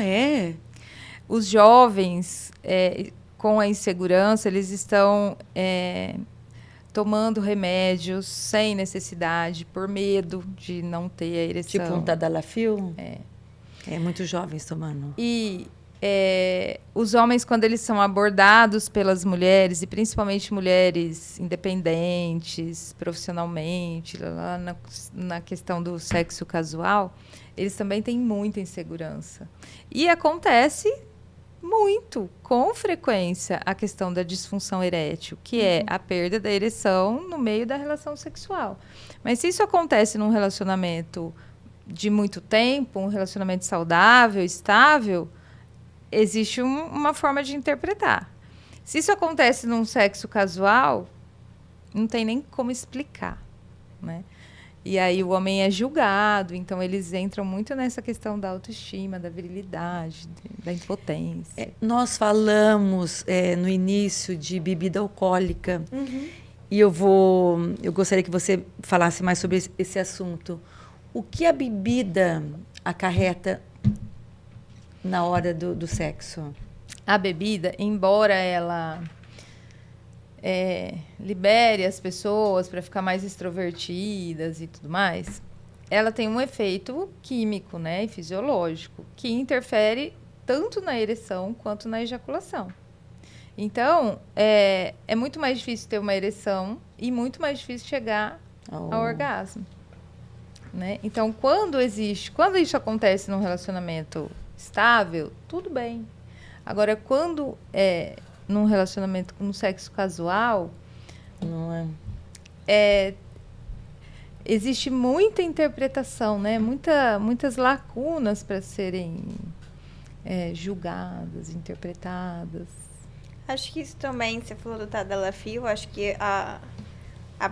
É? Os jovens, com a insegurança, eles estão... tomando remédios sem necessidade, por medo de não ter a ereção. Tipo um Tadalafil? Muitos jovens tomando. E os homens, quando eles são abordados pelas mulheres, e principalmente mulheres independentes, profissionalmente, lá na questão do sexo casual, eles também têm muita insegurança. E acontece... muito, com frequência, a questão da disfunção erétil, que é a perda da ereção no meio da relação sexual. Mas se isso acontece num relacionamento de muito tempo, um relacionamento saudável, estável, existe uma forma de interpretar. Se isso acontece num sexo casual, não tem nem como explicar, né? E aí o homem é julgado, então eles entram muito nessa questão da autoestima, da virilidade, da impotência. Nós falamos no início de bebida alcoólica E eu gostaria que você falasse mais sobre esse assunto. O que a bebida acarreta na hora do sexo? A bebida, embora ela libere as pessoas para ficar mais extrovertidas e tudo mais, ela tem um efeito químico, né, e fisiológico, que interfere tanto na ereção quanto na ejaculação. Então, é muito mais difícil ter uma ereção e muito mais difícil chegar ao orgasmo, né? Então, quando isso acontece num relacionamento estável, tudo bem. Agora, quando num relacionamento no sexo casual, não é? Existe muita interpretação, né? Muitas lacunas para serem julgadas, interpretadas. Acho que isso também, você falou do Tadalafil, acho que a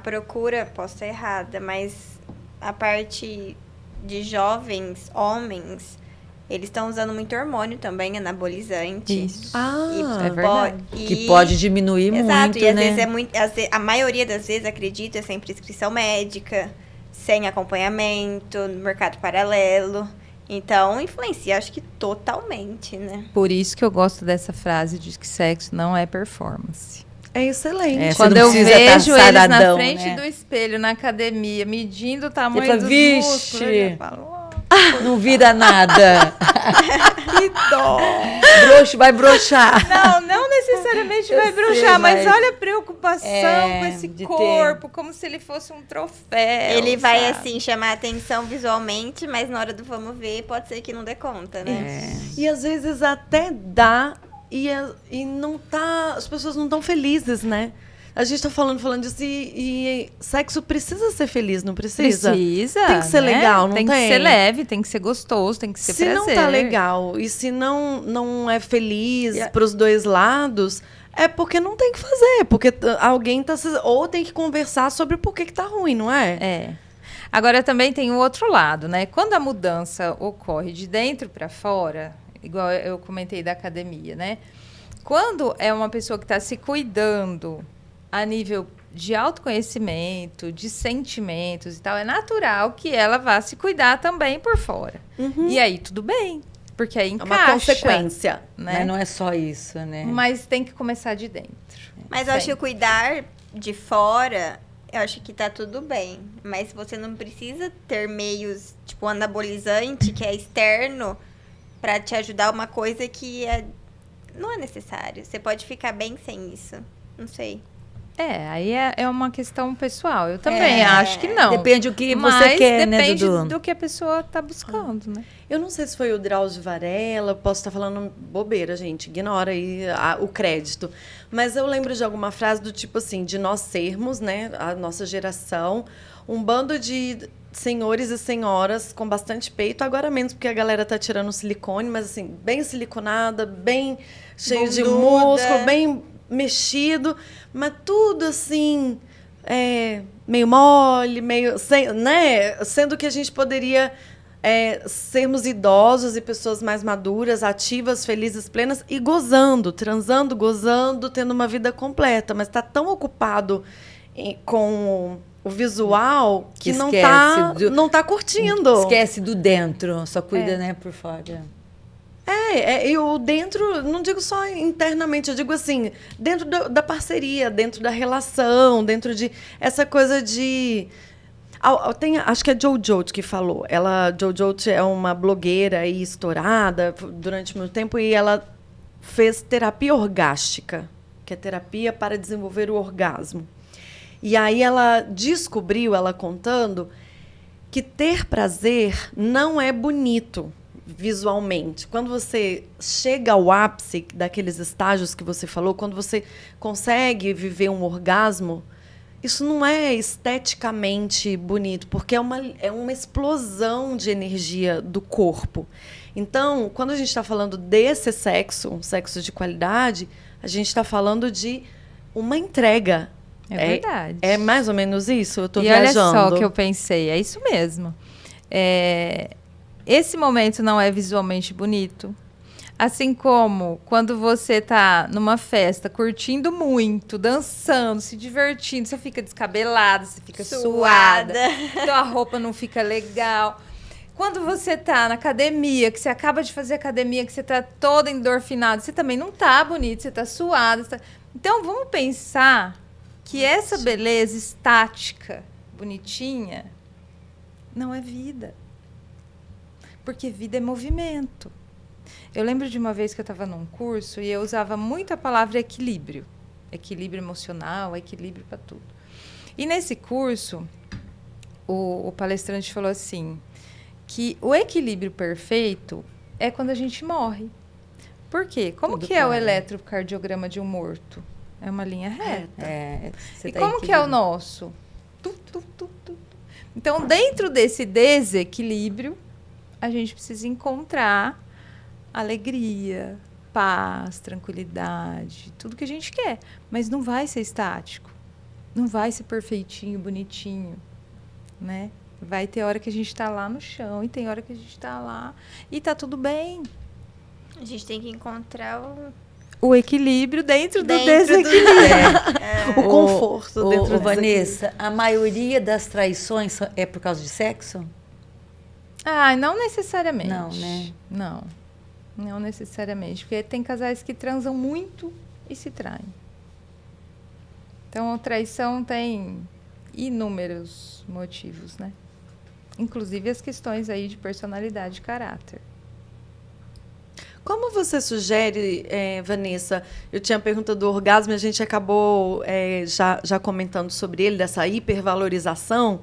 procura, posso estar errada, mas a parte de jovens, homens, eles estão usando muito hormônio também, anabolizante. Isso. É verdade. Que pode diminuir exato, muito, e às né? vezes a maioria das vezes, acredito, é sem prescrição médica, sem acompanhamento, no mercado paralelo. Então, influencia, acho que totalmente, né? Por isso que eu gosto dessa frase de que sexo não é performance. É excelente. Quando eu vejo eles na frente né? do espelho, na academia, medindo o tamanho fala, dos vixe, músculos, eu já falo, não vira nada. Que dó! Vai broxar. Não necessariamente vai sei, bruxar, mas mas olha a preocupação com esse corpo, como se ele fosse um troféu. Ele vai, sabe? assim, chamar a atenção visualmente, mas na hora do vamos ver, pode ser que não dê conta, né? E às vezes até dá e não tá... As pessoas não estão felizes, né? A gente tá falando disso e sexo precisa ser feliz, não precisa? Precisa. Tem que ser legal, não tem? Tem que ser leve, tem que ser gostoso, tem que ser se prazer. Se não tá legal e se não é feliz pros dois lados, é porque não tem que fazer. Porque alguém tá... Ou tem que conversar sobre por que tá ruim, não é? É. Agora também tem o outro lado, né? Quando a mudança ocorre de dentro para fora, igual eu comentei da academia, né? Quando é uma pessoa que está se cuidando a nível de autoconhecimento, de sentimentos e tal, é natural que ela vá se cuidar também por fora. Uhum. E aí tudo bem, porque aí encaixa. É uma consequência. Né? Mas não é só isso, né? Mas tem que começar de dentro. Mas eu acho que cuidar de fora, eu acho que tá tudo bem. Mas você não precisa ter meios, tipo, anabolizante, que é externo, pra te ajudar uma coisa que não é necessário. Você pode ficar bem sem isso. Não sei. Aí é uma questão pessoal. Eu também acho que não. Depende do que mas você quer, né, depende Dudu? do que a pessoa está buscando, né? Eu não sei se foi o Drauzio Varela, posso estar falando bobeira, gente, ignora aí o crédito. Mas eu lembro de alguma frase do tipo assim, de nós sermos, né, a nossa geração, um bando de senhores e senhoras com bastante peito, agora menos porque a galera tá tirando silicone, mas assim, bem siliconada, bem cheio de músculo, bem mexido, mas tudo assim, meio mole, meio, né? Sendo que a gente poderia sermos idosos e pessoas mais maduras, ativas, felizes, plenas e gozando, transando, gozando, tendo uma vida completa, mas está tão ocupado com o visual que não tá curtindo. Esquece do dentro, só cuida, né, por fora. E o dentro, não digo só internamente, eu digo assim, dentro da parceria, dentro da relação, dentro de essa coisa de... acho que é Jojo que falou. Jojo é uma blogueira aí estourada durante muito tempo e ela fez terapia orgástica, que é terapia para desenvolver o orgasmo. E aí ela descobriu, ela contando, que ter prazer não é bonito visualmente. Quando você chega ao ápice daqueles estágios que você falou, quando você consegue viver um orgasmo, isso não é esteticamente bonito, porque é uma explosão de energia do corpo. Então, quando a gente está falando desse sexo, um sexo de qualidade, a gente está falando de uma entrega. É verdade. É mais ou menos isso? Eu estou viajando. E olha só o que eu pensei, é isso mesmo. Esse momento não é visualmente bonito. Assim como quando você tá numa festa, curtindo muito, dançando, se divertindo, você fica descabelada, você fica suada, então a roupa não fica legal. Quando você tá na academia, que você acaba de fazer academia, que você tá toda endorfinada, você também não tá bonito, você tá suada. Então, vamos pensar que essa beleza estática, bonitinha, não é vida. Porque vida é movimento. Eu lembro de uma vez que eu estava num curso e eu usava muito a palavra equilíbrio. Equilíbrio emocional, equilíbrio para tudo. E nesse curso, o palestrante falou assim, que o equilíbrio perfeito é quando a gente morre. Por quê? Como que é o eletrocardiograma de um morto? É uma linha reta. E como que é o nosso? Então, dentro desse desequilíbrio, a gente precisa encontrar alegria, paz, tranquilidade, tudo que a gente quer. Mas não vai ser estático. Não vai ser perfeitinho, bonitinho, né? Vai ter hora que a gente está lá no chão e tem hora que a gente está lá e tá tudo bem. A gente tem que encontrar o equilíbrio dentro do desequilíbrio. O conforto dentro do Vanessa, a maioria das traições é por causa de sexo? Ah, não necessariamente. Não, né? Não necessariamente. Porque tem casais que transam muito e se traem. Então, a traição tem inúmeros motivos, né? Inclusive as questões aí de personalidade e caráter. Como você sugere, Vanessa, eu tinha a pergunta do orgasmo e a gente acabou já comentando sobre ele, dessa hipervalorização.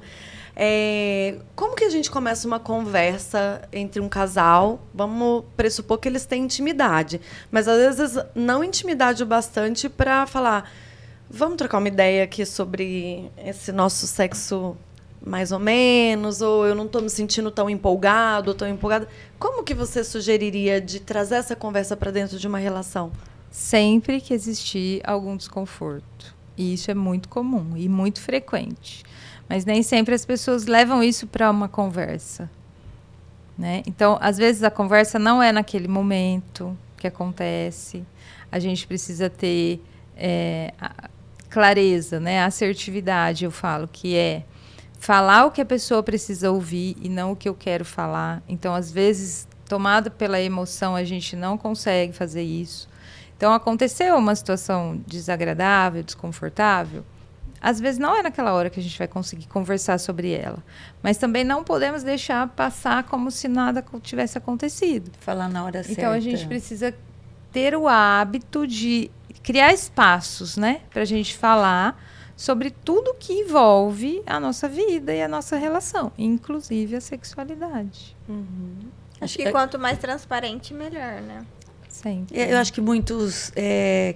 Como que a gente começa uma conversa entre um casal? Vamos pressupor que eles têm intimidade, mas às vezes não intimidade o bastante para falar, vamos trocar uma ideia aqui sobre esse nosso sexo mais ou menos, ou eu não estou me sentindo tão empolgado ou tão empolgada. Como que você sugeriria de trazer essa conversa para dentro de uma relação? Sempre que existir algum desconforto. E isso é muito comum e muito frequente. Mas nem sempre as pessoas levam isso para uma conversa, né? Então, às vezes, a conversa não é naquele momento que acontece. A gente precisa ter a clareza, né? A assertividade, eu falo, que é falar o que a pessoa precisa ouvir e não o que eu quero falar. Então, às vezes, tomada pela emoção, a gente não consegue fazer isso. Então, aconteceu uma situação desagradável, desconfortável. Às vezes não é naquela hora que a gente vai conseguir conversar sobre ela. Mas também não podemos deixar passar como se nada tivesse acontecido. Falar na hora certa. Então, a gente precisa ter o hábito de criar espaços, né? Para a gente falar sobre tudo que envolve a nossa vida e a nossa relação. Inclusive a sexualidade. Acho que quanto mais transparente, melhor, né? Sempre. Eu acho que muitos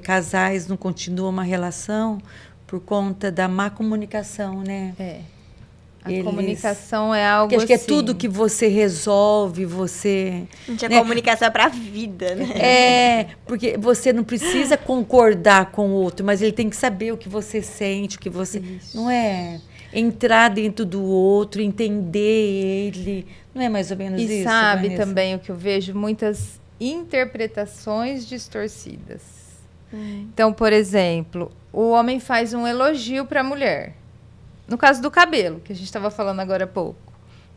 casais não continuam uma relação por conta da má comunicação, né? A comunicação é algo porque acho que é assim, tudo que você resolve, você... Gente, a comunicação é pra vida, né? Porque você não precisa concordar com o outro, mas ele tem que saber o que você sente, o que você... Isso. Não é entrar dentro do outro, entender ele. Não é mais ou menos isso, E sabe Vanessa? também o que eu vejo? Muitas interpretações distorcidas. Então, por exemplo, o homem faz um elogio para a mulher. No caso do cabelo, que a gente estava falando agora há pouco,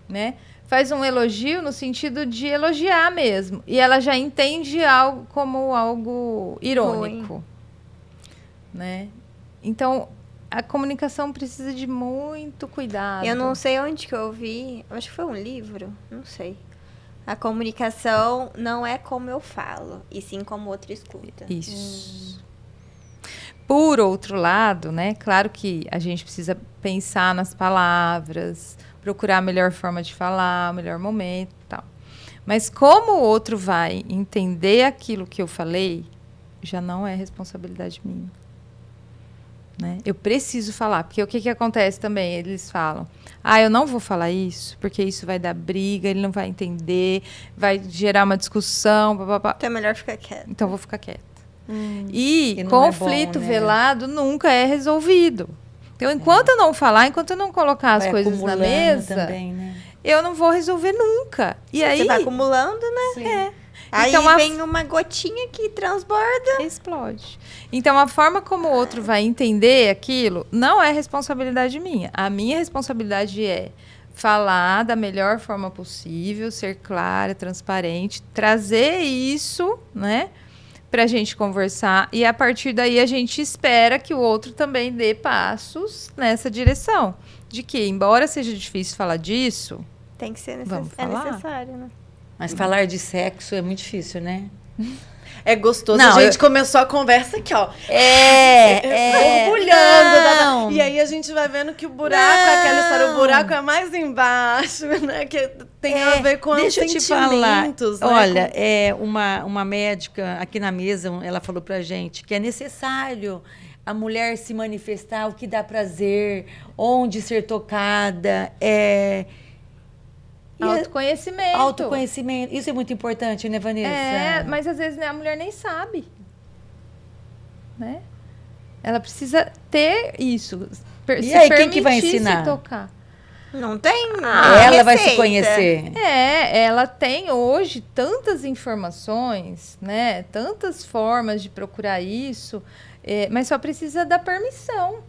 né? Faz um elogio no sentido de elogiar mesmo. E ela já entende algo como algo irônico, né? Então, a comunicação precisa de muito cuidado. Eu não sei onde que eu vi, acho que foi um livro, não sei. A comunicação não é como eu falo, e sim como o outro escuta. Isso. Por outro lado, né? Claro que a gente precisa pensar nas palavras, procurar a melhor forma de falar, o melhor momento e tal. Mas como o outro vai entender aquilo que eu falei, já não é responsabilidade minha. Né? Eu preciso falar, porque o que acontece também? Eles falam, eu não vou falar isso, porque isso vai dar briga, ele não vai entender, vai gerar uma discussão, papapá. Então é melhor ficar quieto. Então eu vou ficar quieta. E não conflito é bom, né? velado nunca é resolvido. Então, enquanto eu não falar, enquanto eu não colocar as Vai coisas na acumulando mesa, também, né? eu não vou resolver nunca. E aí, Você vai acumulando, né? Sim. Aí Então, vem uma gotinha que transborda. explode. Então, a forma como o outro vai entender aquilo não é responsabilidade minha. A minha responsabilidade é falar da melhor forma possível, ser clara, transparente, trazer isso, né, pra gente conversar. E a partir daí a gente espera que o outro também dê passos nessa direção. De que, embora seja difícil falar disso, Tem que ser Vamos é falar? necessário, né? Mas falar de sexo é muito difícil, né? É gostoso. Não, A gente começou a conversa aqui, ó. É. Borbulhando. Não. E aí a gente vai vendo que o buraco, aquela história, o buraco é mais embaixo, né? Que tem a ver com Deixa eu te falar. sentimentos, né? Olha, uma médica aqui na mesa, ela falou pra gente que é necessário a mulher se manifestar, o que dá prazer, onde ser tocada, e autoconhecimento. autoconhecimento. Isso é muito importante, né, Vanessa? Mas às vezes, né, a mulher nem sabe. Né? Ela precisa ter isso. E aí, quem que vai permitir ensinar? se tocar. Não tem Ela vai se receita. conhecer. Ela tem hoje tantas informações, né? Tantas formas de procurar isso, mas só precisa da permissão.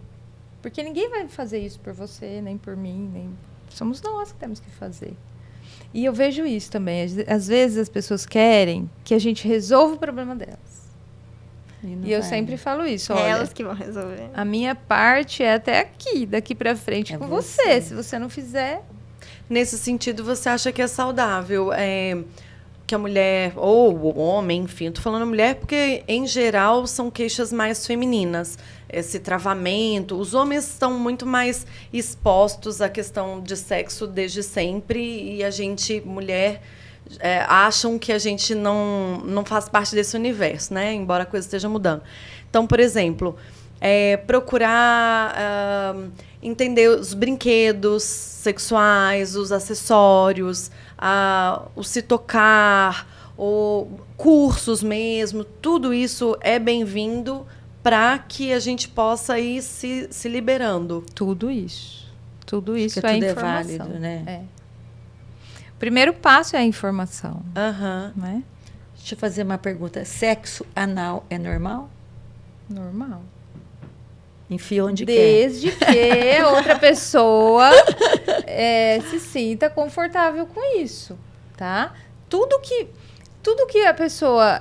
Porque ninguém vai fazer isso por você, nem por mim, nem... Somos nós que temos que fazer. E eu vejo isso também. Às vezes as pessoas querem que a gente resolva o problema delas. E eu sempre falo isso. É Olha, elas que vão resolver. a minha parte é até aqui, daqui pra frente É com você. você. Se você não fizer... Nesse sentido, você acha que é saudável que a mulher, ou o homem, enfim, tô falando mulher porque, em geral, são queixas mais femininas. Esse travamento. Os homens estão muito mais expostos à questão de sexo desde sempre e a gente, mulher, acham que a gente não faz parte desse universo, né? Embora a coisa esteja mudando. Então, por exemplo, procurar entender os brinquedos sexuais, os acessórios, o se tocar, cursos mesmo, tudo isso é bem-vindo para que a gente possa ir se liberando. Tudo isso. Tudo isso Porque é tudo é informação. válido, né? O primeiro passo é a informação. Aham. Né? Deixa eu fazer uma pergunta. Sexo anal é normal? Normal. Enfia onde quer. Desde que a outra pessoa se sinta confortável com isso, tá? Tudo que a pessoa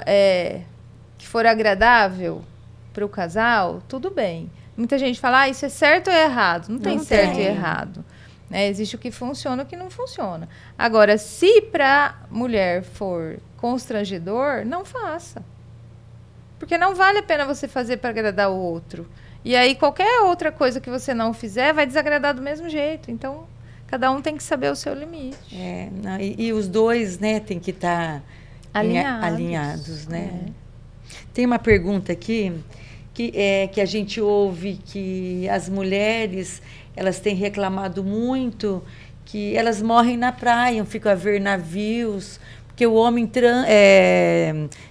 que for agradável para o casal, tudo bem. Muita gente fala, isso é certo ou é errado? Não tem certo e errado. Né? Existe o que funciona e o que não funciona. Agora, se para mulher for constrangedor, não faça. Porque não vale a pena você fazer para agradar o outro. E aí, qualquer outra coisa que você não fizer vai desagradar do mesmo jeito. Então, cada um tem que saber o seu limite. E os dois, né, tem que estar alinhados, né? Tem uma pergunta aqui que a gente ouve que as mulheres, elas têm reclamado muito que elas morrem na praia, ficam a ver navios, porque o homem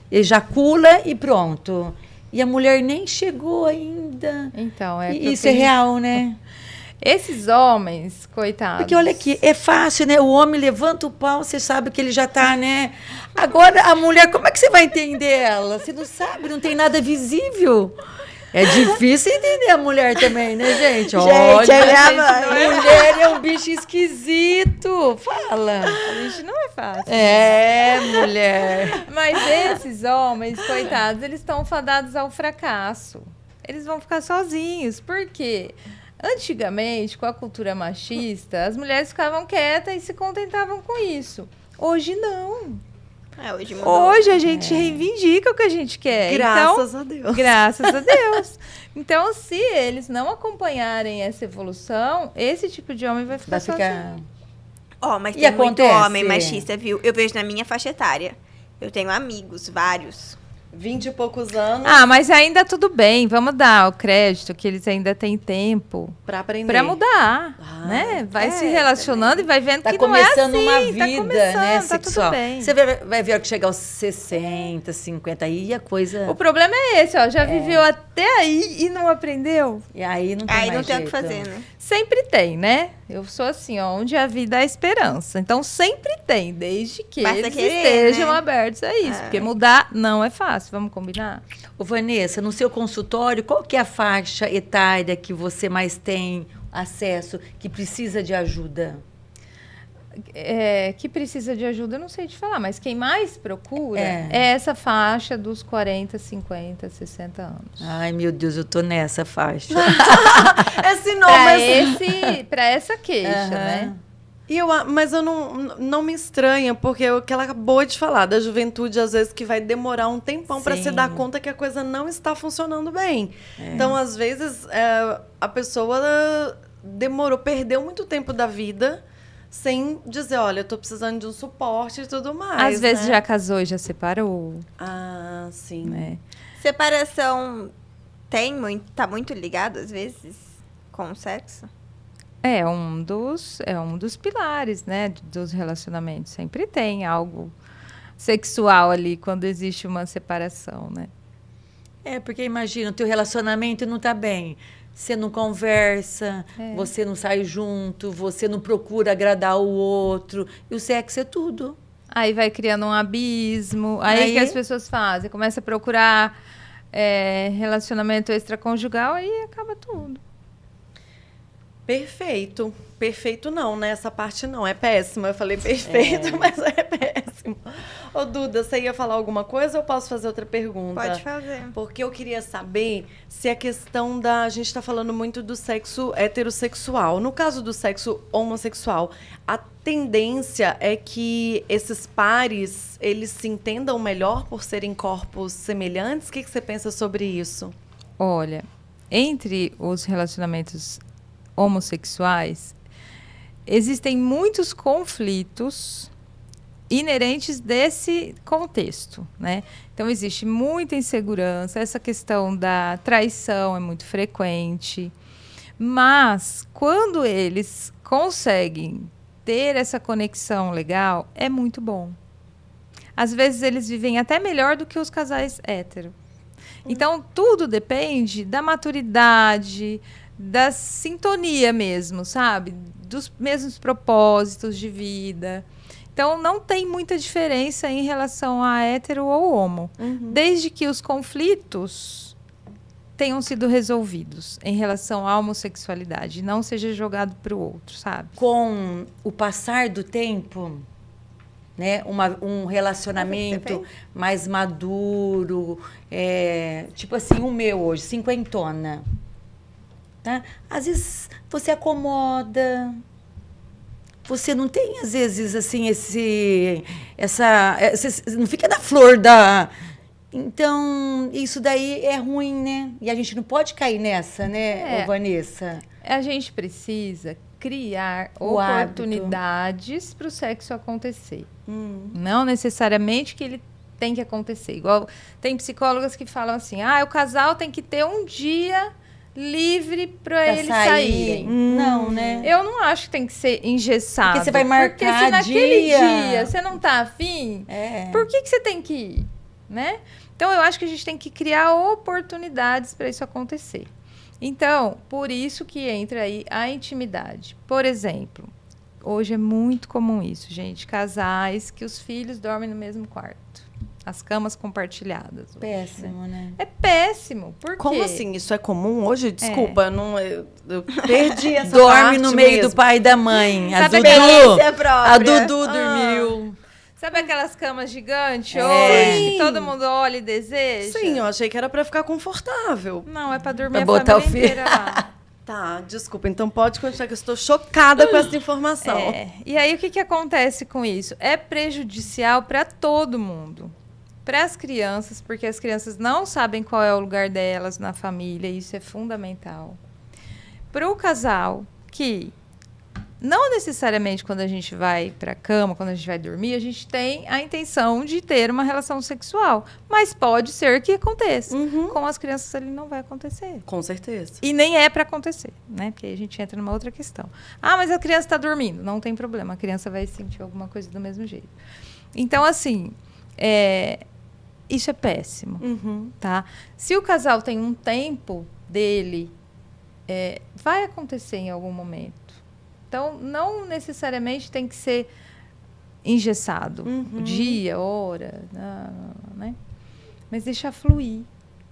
ejacula e pronto. E a mulher nem chegou ainda. Então, isso é real, né? Esses homens, coitados. Porque olha aqui, é fácil, né? O homem levanta o pau, você sabe que ele já tá, né? Agora, a mulher, como é que você vai entender ela? Você não sabe, não tem nada visível. É difícil entender a mulher também, né, gente? Olha, mulher é um bicho esquisito. Fala. A gente não é fácil. Mulher. Mas esses homens, coitados, eles estão fadados ao fracasso. Eles vão ficar sozinhos. Por quê? Antigamente, com a cultura machista, as mulheres ficavam quietas e se contentavam com isso. Hoje não. Hoje a gente reivindica o que a gente quer. Graças a Deus. Graças a Deus. Então, se eles não acompanharem essa evolução, esse tipo de homem vai ficar sozinho. Mas tem muito homem machista, viu? Eu vejo na minha faixa etária. Eu tenho amigos, vários. 20 e poucos anos. Mas ainda tudo bem. Vamos dar o crédito que eles ainda têm tempo para aprender. Para mudar, né? Vai se relacionando e vai vendo que não é assim. Tá começando uma vida, né, sexual. Tudo bem. Você vai ver que chegar aos 60, 50 aí a coisa... O problema é esse, ó. Já viveu até aí e não aprendeu. E aí não tem mais não tem o jeito. que fazer, né? Sempre tem, né? Eu sou assim, ó, onde a vida há esperança. Então, sempre tem, desde que Basta eles querer, estejam né? abertos a isso. Porque mudar não é fácil, vamos combinar? Ô, Vanessa, no seu consultório, qual que é a faixa etária que você mais tem acesso, que precisa de ajuda? Que precisa de ajuda, eu não sei te falar, mas quem mais procura É. é essa faixa dos 40, 50, 60 anos. Ai, meu Deus, eu tô nessa faixa. Esse nome, Para essa queixa, Aham. né? Mas eu não me estranha, porque é o que ela acabou de falar, da juventude, às vezes, que vai demorar um tempão para se Sim. dar conta que a coisa não está funcionando bem. Então, às vezes, a pessoa perdeu muito tempo da vida sem dizer, olha, eu tô precisando de um suporte e tudo mais. Às vezes né? já casou e já separou, Ah, sim. né? Separação tá muito ligado, às vezes, com o sexo? É um dos pilares, né, dos relacionamentos. Sempre tem algo sexual ali quando existe uma separação, né? Porque imagina, o teu relacionamento não tá bem. Você não conversa, você não sai junto, você não procura agradar o outro. E o sexo é tudo. Aí vai criando um abismo. Aí que as pessoas fazem? Começa a procurar relacionamento extraconjugal, aí acaba tudo. Perfeito. Perfeito não, né? Essa parte não. É péssimo. Eu falei perfeito, mas é péssimo. Ô, Duda, você ia falar alguma coisa ou eu posso fazer outra pergunta? Pode fazer. Porque eu queria saber se a questão da... A gente está falando muito do sexo heterossexual. No caso do sexo homossexual, a tendência é que esses pares, eles se entendam melhor por serem corpos semelhantes? O que você pensa sobre isso? Olha, entre os relacionamentos homossexuais, existem muitos conflitos inerentes desse contexto, né? Então, existe muita insegurança, essa questão da traição é muito frequente, mas quando eles conseguem ter essa conexão legal, é muito bom. Às vezes, eles vivem até melhor do que os casais héteros. Então, tudo depende da maturidade, da sintonia mesmo, sabe? Dos mesmos propósitos de vida. Então, não tem muita diferença em relação a hétero ou homo. Desde que os conflitos tenham sido resolvidos em relação à homossexualidade. Não seja jogado para o outro, sabe? Com o passar do tempo, né, um relacionamento mais maduro, tipo assim, o meu hoje, cinquentona. Tá? Às vezes você acomoda, você não tem, às vezes, assim, não fica na flor da... Então, isso daí é ruim, né? E a gente não pode cair nessa, né, ô, Vanessa? A gente precisa criar O oportunidades para o sexo acontecer. Não necessariamente que ele tem que acontecer. Igual tem psicólogas que falam assim, o casal tem que ter um dia livre para eles saírem. Não, né? Eu não acho que tem que ser engessado. Porque você vai marcar Porque se naquele dia dia você não tá afim, por que você tem que ir? Né? Então, eu acho que a gente tem que criar oportunidades para isso acontecer. Então, por isso que entra aí a intimidade. Por exemplo, hoje é muito comum isso, gente. Casais que os filhos dormem no mesmo quarto. As camas compartilhadas. Hoje, péssimo, né? É péssimo. Por quê? Como assim? Isso é comum hoje? Desculpa, eu perdi essa Dorme parte no meio mesmo. do pai e da mãe. Sabe A Dudu dormiu. Sabe aquelas camas gigantes É. hoje? Que todo mundo olha e deseja? Sim, eu achei que era pra ficar confortável. Não, é pra dormir Pra a botar família o filho. inteira lá. Tá, desculpa. Então pode continuar que eu estou chocada com essa informação. E aí, o que acontece com isso? É prejudicial para todo mundo. Para as crianças, porque as crianças não sabem qual é o lugar delas na família, e isso é fundamental. Para o casal, que não necessariamente quando a gente vai para a cama, quando a gente vai dormir, a gente tem a intenção de ter uma relação sexual. Mas pode ser que aconteça. Com as crianças ali não vai acontecer. Com certeza. E nem é para acontecer, né? Porque aí a gente entra numa outra questão. Mas a criança está dormindo. Não tem problema. A criança vai sentir alguma coisa do mesmo jeito. Então, assim, isso é péssimo, tá? Se o casal tem um tempo dele, vai acontecer em algum momento. Então, não necessariamente tem que ser engessado. Dia, hora, né? Mas deixar fluir.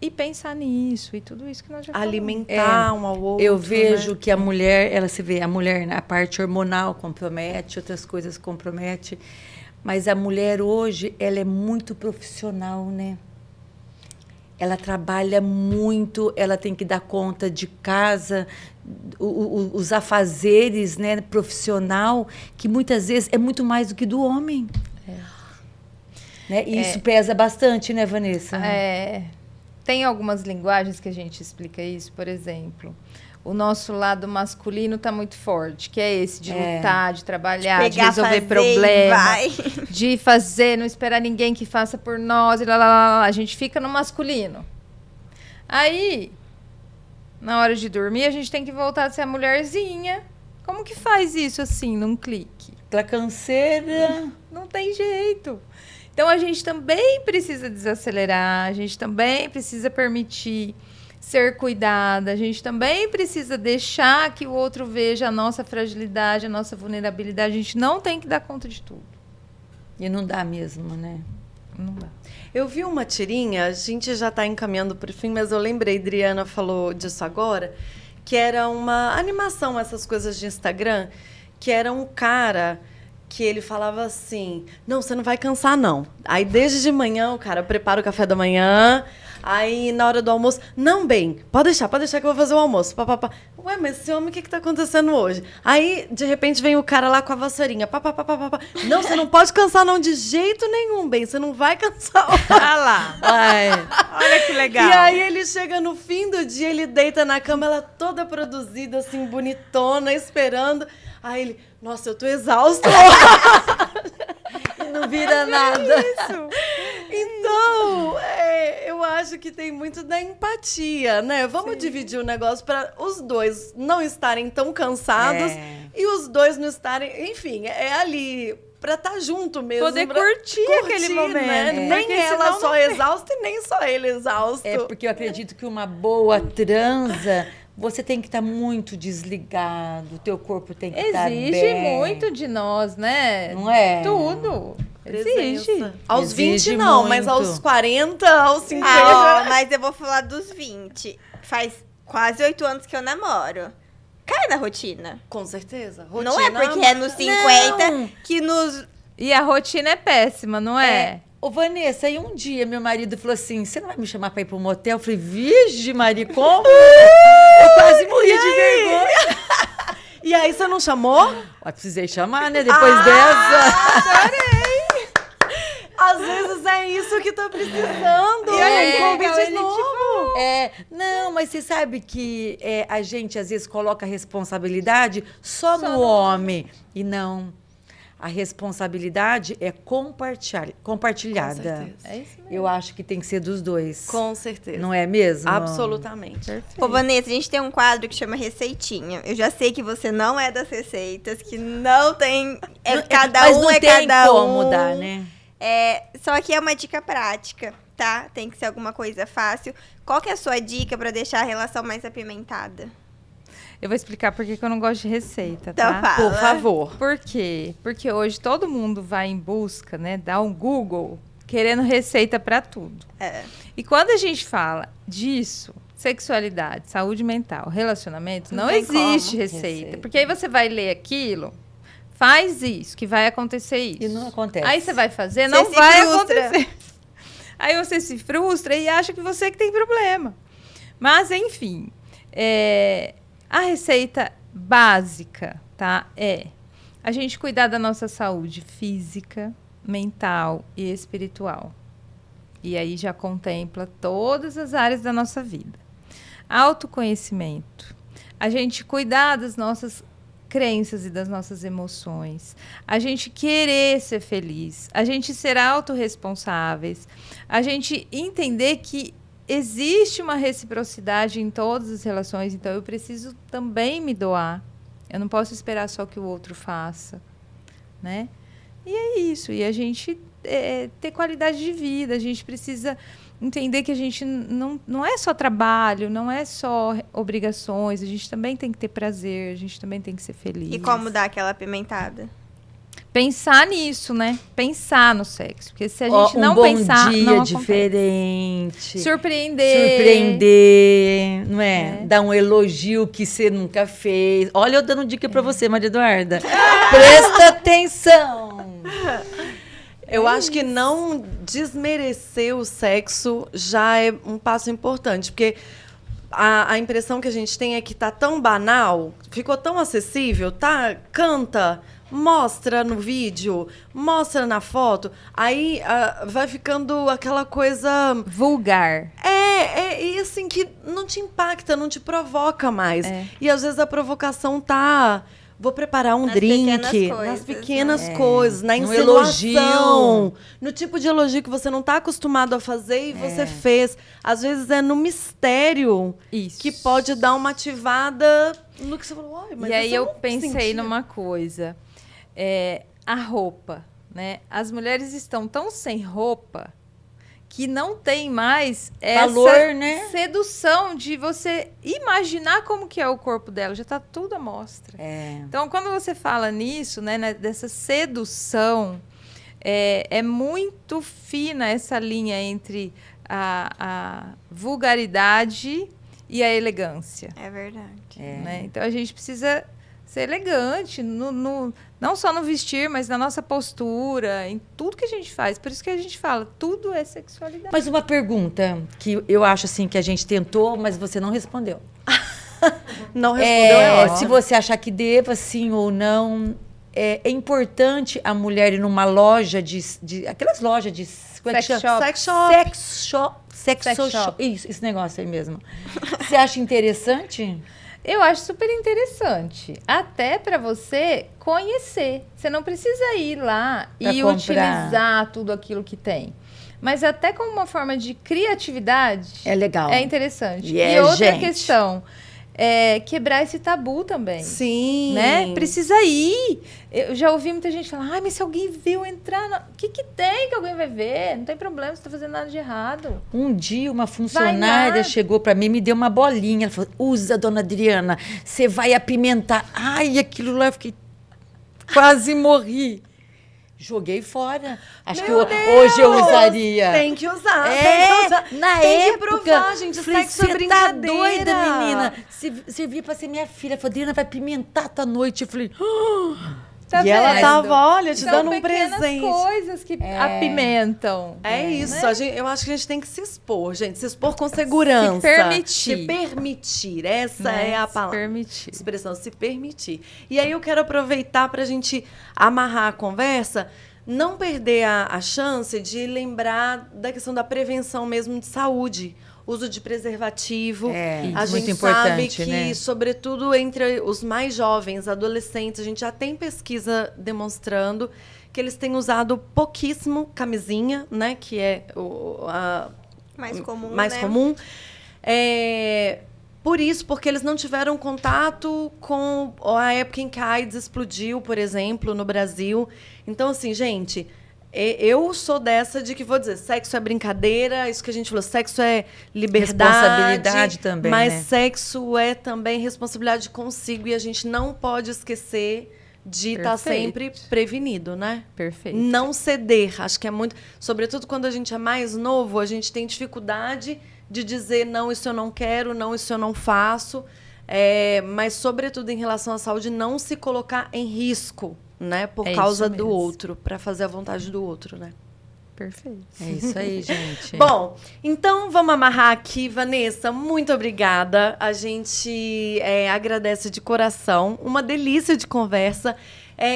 E pensar nisso, e tudo isso que nós já falamos. Alimentar um ao outro. Eu vejo né? que a mulher, a mulher, a parte hormonal compromete, outras coisas compromete. Mas a mulher hoje, ela é muito profissional, né? Ela trabalha muito, ela tem que dar conta de casa, os afazeres, né, profissional, que muitas vezes é muito mais do que do homem. Né? E isso pesa bastante, né, Vanessa? Tem algumas linguagens que a gente explica isso, por exemplo, o nosso lado masculino está muito forte, que é esse de lutar, de trabalhar, de resolver problemas, de fazer, não esperar ninguém que faça por nós, e a gente fica no masculino. Aí, na hora de dormir, a gente tem que voltar a ser a mulherzinha. Como que faz isso assim, num clique? Aquela canseira. Não tem jeito. Então, a gente também precisa desacelerar, a gente também precisa permitir ser cuidada, a gente também precisa deixar que o outro veja a nossa fragilidade, a nossa vulnerabilidade. A gente não tem que dar conta de tudo. E não dá mesmo, né? Não dá. Eu vi uma tirinha, a gente já está encaminhando para o fim, mas eu lembrei, Adriana falou disso agora, que era uma animação, essas coisas de Instagram, que era um cara que ele falava assim, não, você não vai cansar, não. Aí, desde de manhã, o cara prepara o café da manhã, aí, na hora do almoço, não, bem, pode deixar que eu vou fazer o almoço. Pá, pá, pá. Ué, mas esse homem, o que está acontecendo hoje? Aí, de repente, vem o cara lá com a vassourinha, pá, pá, pá, pá, pá. Não, você não pode cansar, não, de jeito nenhum, bem, você não vai cansar. Olha lá. Olha que legal. E aí, ele chega no fim do dia, ele deita na cama, ela toda produzida, assim, bonitona, esperando. Aí ele, nossa, eu tô exausto. E não vira nada. Isso. Então, eu acho que tem muito da empatia, né? Vamos dividir o negócio para os dois não estarem tão cansados e os dois não estarem... Enfim, é ali para estar junto mesmo. Poder curtir aquele momento. Né? Nem ela só exausta e nem só ele exausto. É porque eu acredito que uma boa transa... Você tem que estar muito desligado, o teu corpo tem que estar bem. Exige muito de nós, né? Não é? Tudo. Exige. Aos Exige 20 não, muito. mas aos 40, aos 50... mas eu vou falar dos 20. Faz quase 8 anos que eu namoro. Cai na rotina. Com certeza. Não é porque é nos 50 Não. que nos... E a rotina é péssima, não é? Ô, Vanessa, aí um dia meu marido falou assim, você não vai me chamar pra ir pro motel? Eu falei, Virgem Maria, como? Eu quase morri de vergonha. E aí, você não chamou? Mas precisei chamar, né? Depois dessa. Às vezes é isso que tá precisando. E olha que um legal, convite ele te novo. Não, mas você sabe que a gente às vezes coloca a responsabilidade só no homem. E não. A responsabilidade é compartilhada. Com certeza. É isso mesmo. Eu acho que tem que ser dos dois. Com certeza. Não é mesmo? Absolutamente. Ô, Vanessa, a gente tem um quadro que chama Receitinha. Eu já sei que você não é das receitas, que não tem... cada mas um não é tem cada como um. dar, né? Só que é uma dica prática, tá? Tem que ser alguma coisa fácil. Qual que é a sua dica pra deixar a relação mais apimentada? Eu vou explicar por que eu não gosto de receita, Então tá? fala. Por favor. Por quê? Porque hoje todo mundo vai em busca, né? Dá um Google querendo receita para tudo. E quando a gente fala disso, sexualidade, saúde mental, relacionamento, não tem existe como. receita. Porque aí você vai ler aquilo, faz isso, que vai acontecer isso. E não acontece. Aí você vai fazer, Você não se vai frustra. acontecer. Aí você se frustra e acha que você que tem problema. Mas, enfim, a receita básica, tá? É a gente cuidar da nossa saúde física, mental e espiritual. E aí já contempla todas as áreas da nossa vida. Autoconhecimento. A gente cuidar das nossas crenças e das nossas emoções. A gente querer ser feliz. A gente ser autorresponsáveis. A gente entender que existe uma reciprocidade em todas as relações, então eu preciso também me doar. Eu não posso esperar só que o outro faça, né? E é isso. E a gente ter qualidade de vida, a gente precisa entender que a gente não é só trabalho, não é só obrigações, a gente também tem que ter prazer, a gente também tem que ser feliz. E como dar aquela apimentada? Pensar nisso, né? Pensar no sexo. Porque se a gente não pensar, bom dia não acontece. diferente. Surpreender. Não é? Dar um elogio que você nunca fez. Olha, eu dando dica pra você, Maria Eduarda. Presta atenção. Eu acho que não desmerecer o sexo já é um passo importante, porque a impressão que a gente tem é que tá tão banal, ficou tão acessível, tá? Canta, mostra no vídeo, mostra na foto, aí vai ficando aquela coisa Vulgar. e assim que não te impacta, não te provoca mais. É. E às vezes a provocação tá, vou preparar um Nas drink, pequenas nas coisas, pequenas né? coisas, na No insinuação, elogio. no tipo de elogio que você não tá acostumado a fazer e você fez. Às vezes é no mistério Isso. que pode dar uma ativada no que você falou. Mas E aí isso eu não pensei sentia." numa coisa. A roupa, né? As mulheres estão tão sem roupa que não tem mais Valor, essa né? sedução de você imaginar como que é o corpo dela. Já está tudo à mostra. Então, quando você fala nisso, né, dessa sedução, é muito fina essa linha entre a vulgaridade e a elegância. É verdade. Né? Então, a gente precisa ser elegante, não só no vestir, mas na nossa postura, em tudo que a gente faz. Por isso que a gente fala, tudo é sexualidade. Mas uma pergunta que eu acho assim que a gente tentou, mas você não respondeu. Não respondeu, é ótimo. Se você achar que deva, sim ou não, é importante a mulher ir numa loja de aquelas lojas de como é que Sex chama? shop. Sex shop. Sex Sex shop. shop. Isso, esse negócio aí mesmo. Você acha interessante? Eu acho super interessante. Até para você conhecer. Você não precisa ir lá Pra e comprar. utilizar tudo aquilo que tem. Mas até como uma forma de criatividade. É legal. É interessante. E E outra gente. questão. Quebrar esse tabu também. Sim. Né? Precisa ir. Eu já ouvi muita gente falar, mas se alguém viu eu entrar... O que tem que alguém vai ver? Não tem problema, você tá fazendo nada de errado. Um dia uma Vai funcionária lá. chegou para mim e me deu uma bolinha. Ela falou, usa, dona Adriana, você vai apimentar. Ai, aquilo lá, eu fiquei... Quase morri. Joguei fora. Acho que hoje eu usaria. Tem que usar. É, tem que usar. na tem época, que provar, gente. falei, Sexo é "Cê brincadeira. tá doida, menina. Servia pra ser minha filha. Falei, Adriana, vai pimentar a tua noite. Eu falei, Tá E ela vendo? tava, olha, te São dando um pequenas presente. coisas que apimentam. É isso. Né? Eu acho que a gente tem que se expor, gente. Se expor com segurança. Se permitir. Se permitir. Essa Né? é a Se palavra. permitir. Expressão, se permitir. E aí eu quero aproveitar para a gente amarrar a conversa, não perder a chance de lembrar da questão da prevenção mesmo de saúde. Uso de preservativo. A muito gente importante, sabe que, né? sobretudo entre os mais jovens, adolescentes, a gente já tem pesquisa demonstrando que eles têm usado pouquíssimo camisinha, né? Que é Mais comum, mais né? comum. Por isso, porque eles não tiveram contato com a época em que a AIDS explodiu, por exemplo, no Brasil. Então, assim, gente, eu sou dessa de que vou dizer, sexo é brincadeira, isso que a gente falou, sexo é liberdade. Responsabilidade também, mas né? sexo é também responsabilidade consigo e a gente não pode esquecer de estar Perfeito. sempre prevenido, né? Perfeito. Não ceder, acho que é muito... Sobretudo quando a gente é mais novo, a gente tem dificuldade de dizer não, isso eu não quero, não, isso eu não faço. Mas, sobretudo, em relação à saúde, não se colocar em risco, né? Por É causa isso do mesmo. outro, para fazer a vontade do outro, né? Perfeito. É isso aí, gente. Bom, então vamos amarrar aqui, Vanessa. Muito obrigada. A gente agradece de coração. Uma delícia de conversa.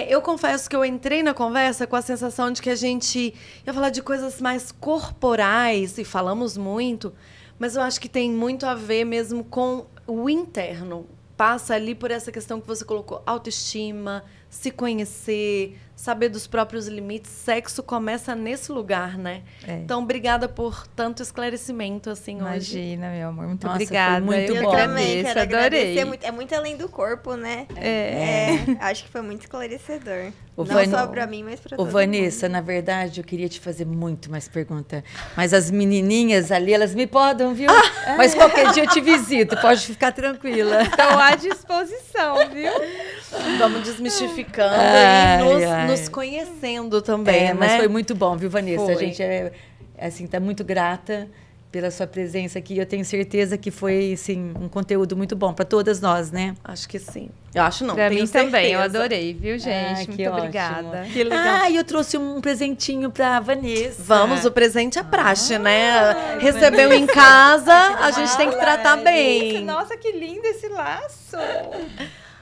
Eu confesso que eu entrei na conversa com a sensação de que a gente ia falar de coisas mais corporais, e falamos muito, mas eu acho que tem muito a ver mesmo com o interno. Passa ali por essa questão que você colocou, autoestima, se conhecer, saber dos próprios limites. Sexo começa nesse lugar, né? Então, obrigada por tanto esclarecimento, assim, hoje. Imagina, meu amor. Muito Nossa, obrigada. foi muito eu bom. Eu também agradeço, quero adorei. agradecer. É muito além do corpo, né? Acho que foi muito esclarecedor. Ô, Não Vani- só pra mim, mas pra Ô, todo Vanessa, na verdade, eu queria te fazer muito mais pergunta. Mas as menininhas ali, elas me podam, viu? Mas qualquer dia eu te visito, pode ficar tranquila. Estou à disposição, viu? Vamos desmistificando Ai, e ai. nos conhecendo também, né? Mas foi muito bom, viu, Vanessa? Foi. A gente tá muito grata pela sua presença aqui. Eu tenho certeza que foi, assim, um conteúdo muito bom para todas nós, né? Acho que sim. Eu acho não, Pra tenho mim também, eu certeza. adorei, viu, gente? que Muito ótimo. obrigada. Que legal. Ah, e eu trouxe um presentinho pra Vanessa. Vamos, o presente é praxe, né? Recebeu em casa, a gente tem que tratar bem. Nossa, que lindo esse laço.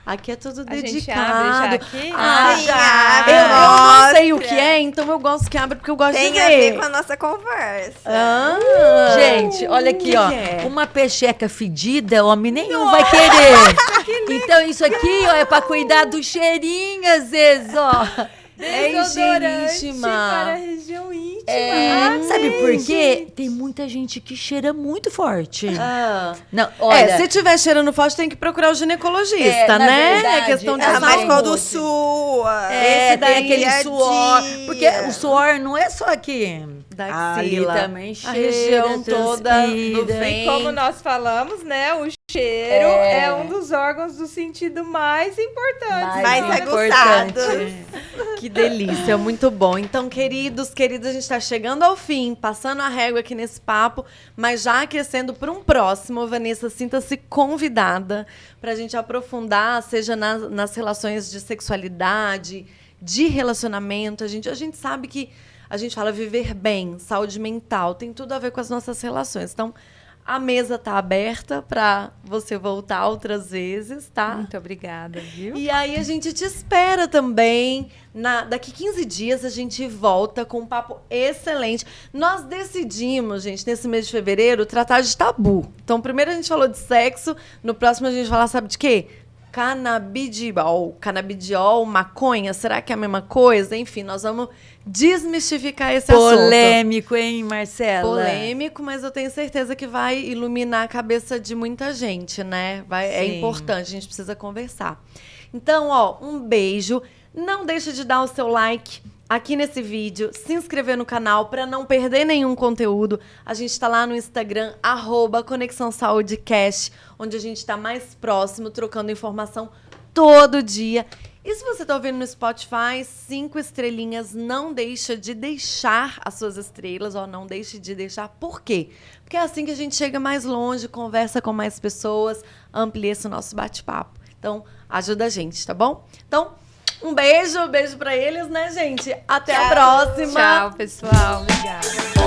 Aqui é tudo A gente dedicado. abre já aqui? Ah, Sim, já. abre, Eu não sei o mostra. que é, então eu gosto que abra porque eu gosto Tem de a ver. ver com a nossa conversa. Ah, Gente, olha aqui, que ó. que é? Uma pecheca fedida, homem nenhum vai querer. Então, isso aqui, ó, é pra cuidar do cheirinho, às vezes, ó. É Desodorante higieníssima. para a região íntima. Sabe por quê? Tem muita gente que cheira muito forte. Ah. Não, olha, se tiver cheirando forte, tem que procurar o ginecologista, na né? verdade, É questão de Ah, mas saúde. quando sua. Esse daí tem aquele é suor. dia. Porque o suor não é só aqui. Da Ali axila. também A cheira, região toda do transpira. ventre. Como nós falamos, né? O cheiro é um dos órgãos do sentido mais importantes. Mais né? aguçados. Que delícia, muito bom. Então, queridos, queridas, a gente está chegando ao fim, passando a régua aqui nesse papo, mas já aquecendo para um próximo. Vanessa, sinta-se convidada para a gente aprofundar, seja nas relações de sexualidade, de relacionamento. A gente sabe que a gente fala viver bem, saúde mental, tem tudo a ver com as nossas relações. Então, a mesa está aberta para você voltar outras vezes, tá? Muito obrigada, viu? E aí a gente te espera também. Daqui 15 dias a gente volta com um papo excelente. Nós decidimos, gente, nesse mês de fevereiro, tratar de tabu. Então, primeiro a gente falou de sexo, no próximo a gente vai falar, sabe de quê? Canabidiol, maconha, será que é a mesma coisa? Enfim, nós vamos desmistificar esse assunto. Polêmico, hein, Marcela? Polêmico, mas eu tenho certeza que vai iluminar a cabeça de muita gente, né? É Sim. importante, a gente precisa conversar. Então, ó, um beijo. Não deixe de dar o seu like aqui nesse vídeo, se inscrever no canal para não perder nenhum conteúdo. A gente está lá no Instagram, @Conexão Saúde Cash, onde a gente está mais próximo, trocando informação todo dia. E se você está ouvindo no Spotify, 5 estrelinhas, não deixa de deixar as suas estrelas, ó, não deixe de deixar. Por quê? Porque é assim que a gente chega mais longe, conversa com mais pessoas, amplia esse nosso bate-papo. Então, ajuda a gente, tá bom? Então, um beijo pra eles, né, gente? Até a próxima. Tchau, pessoal. Obrigada.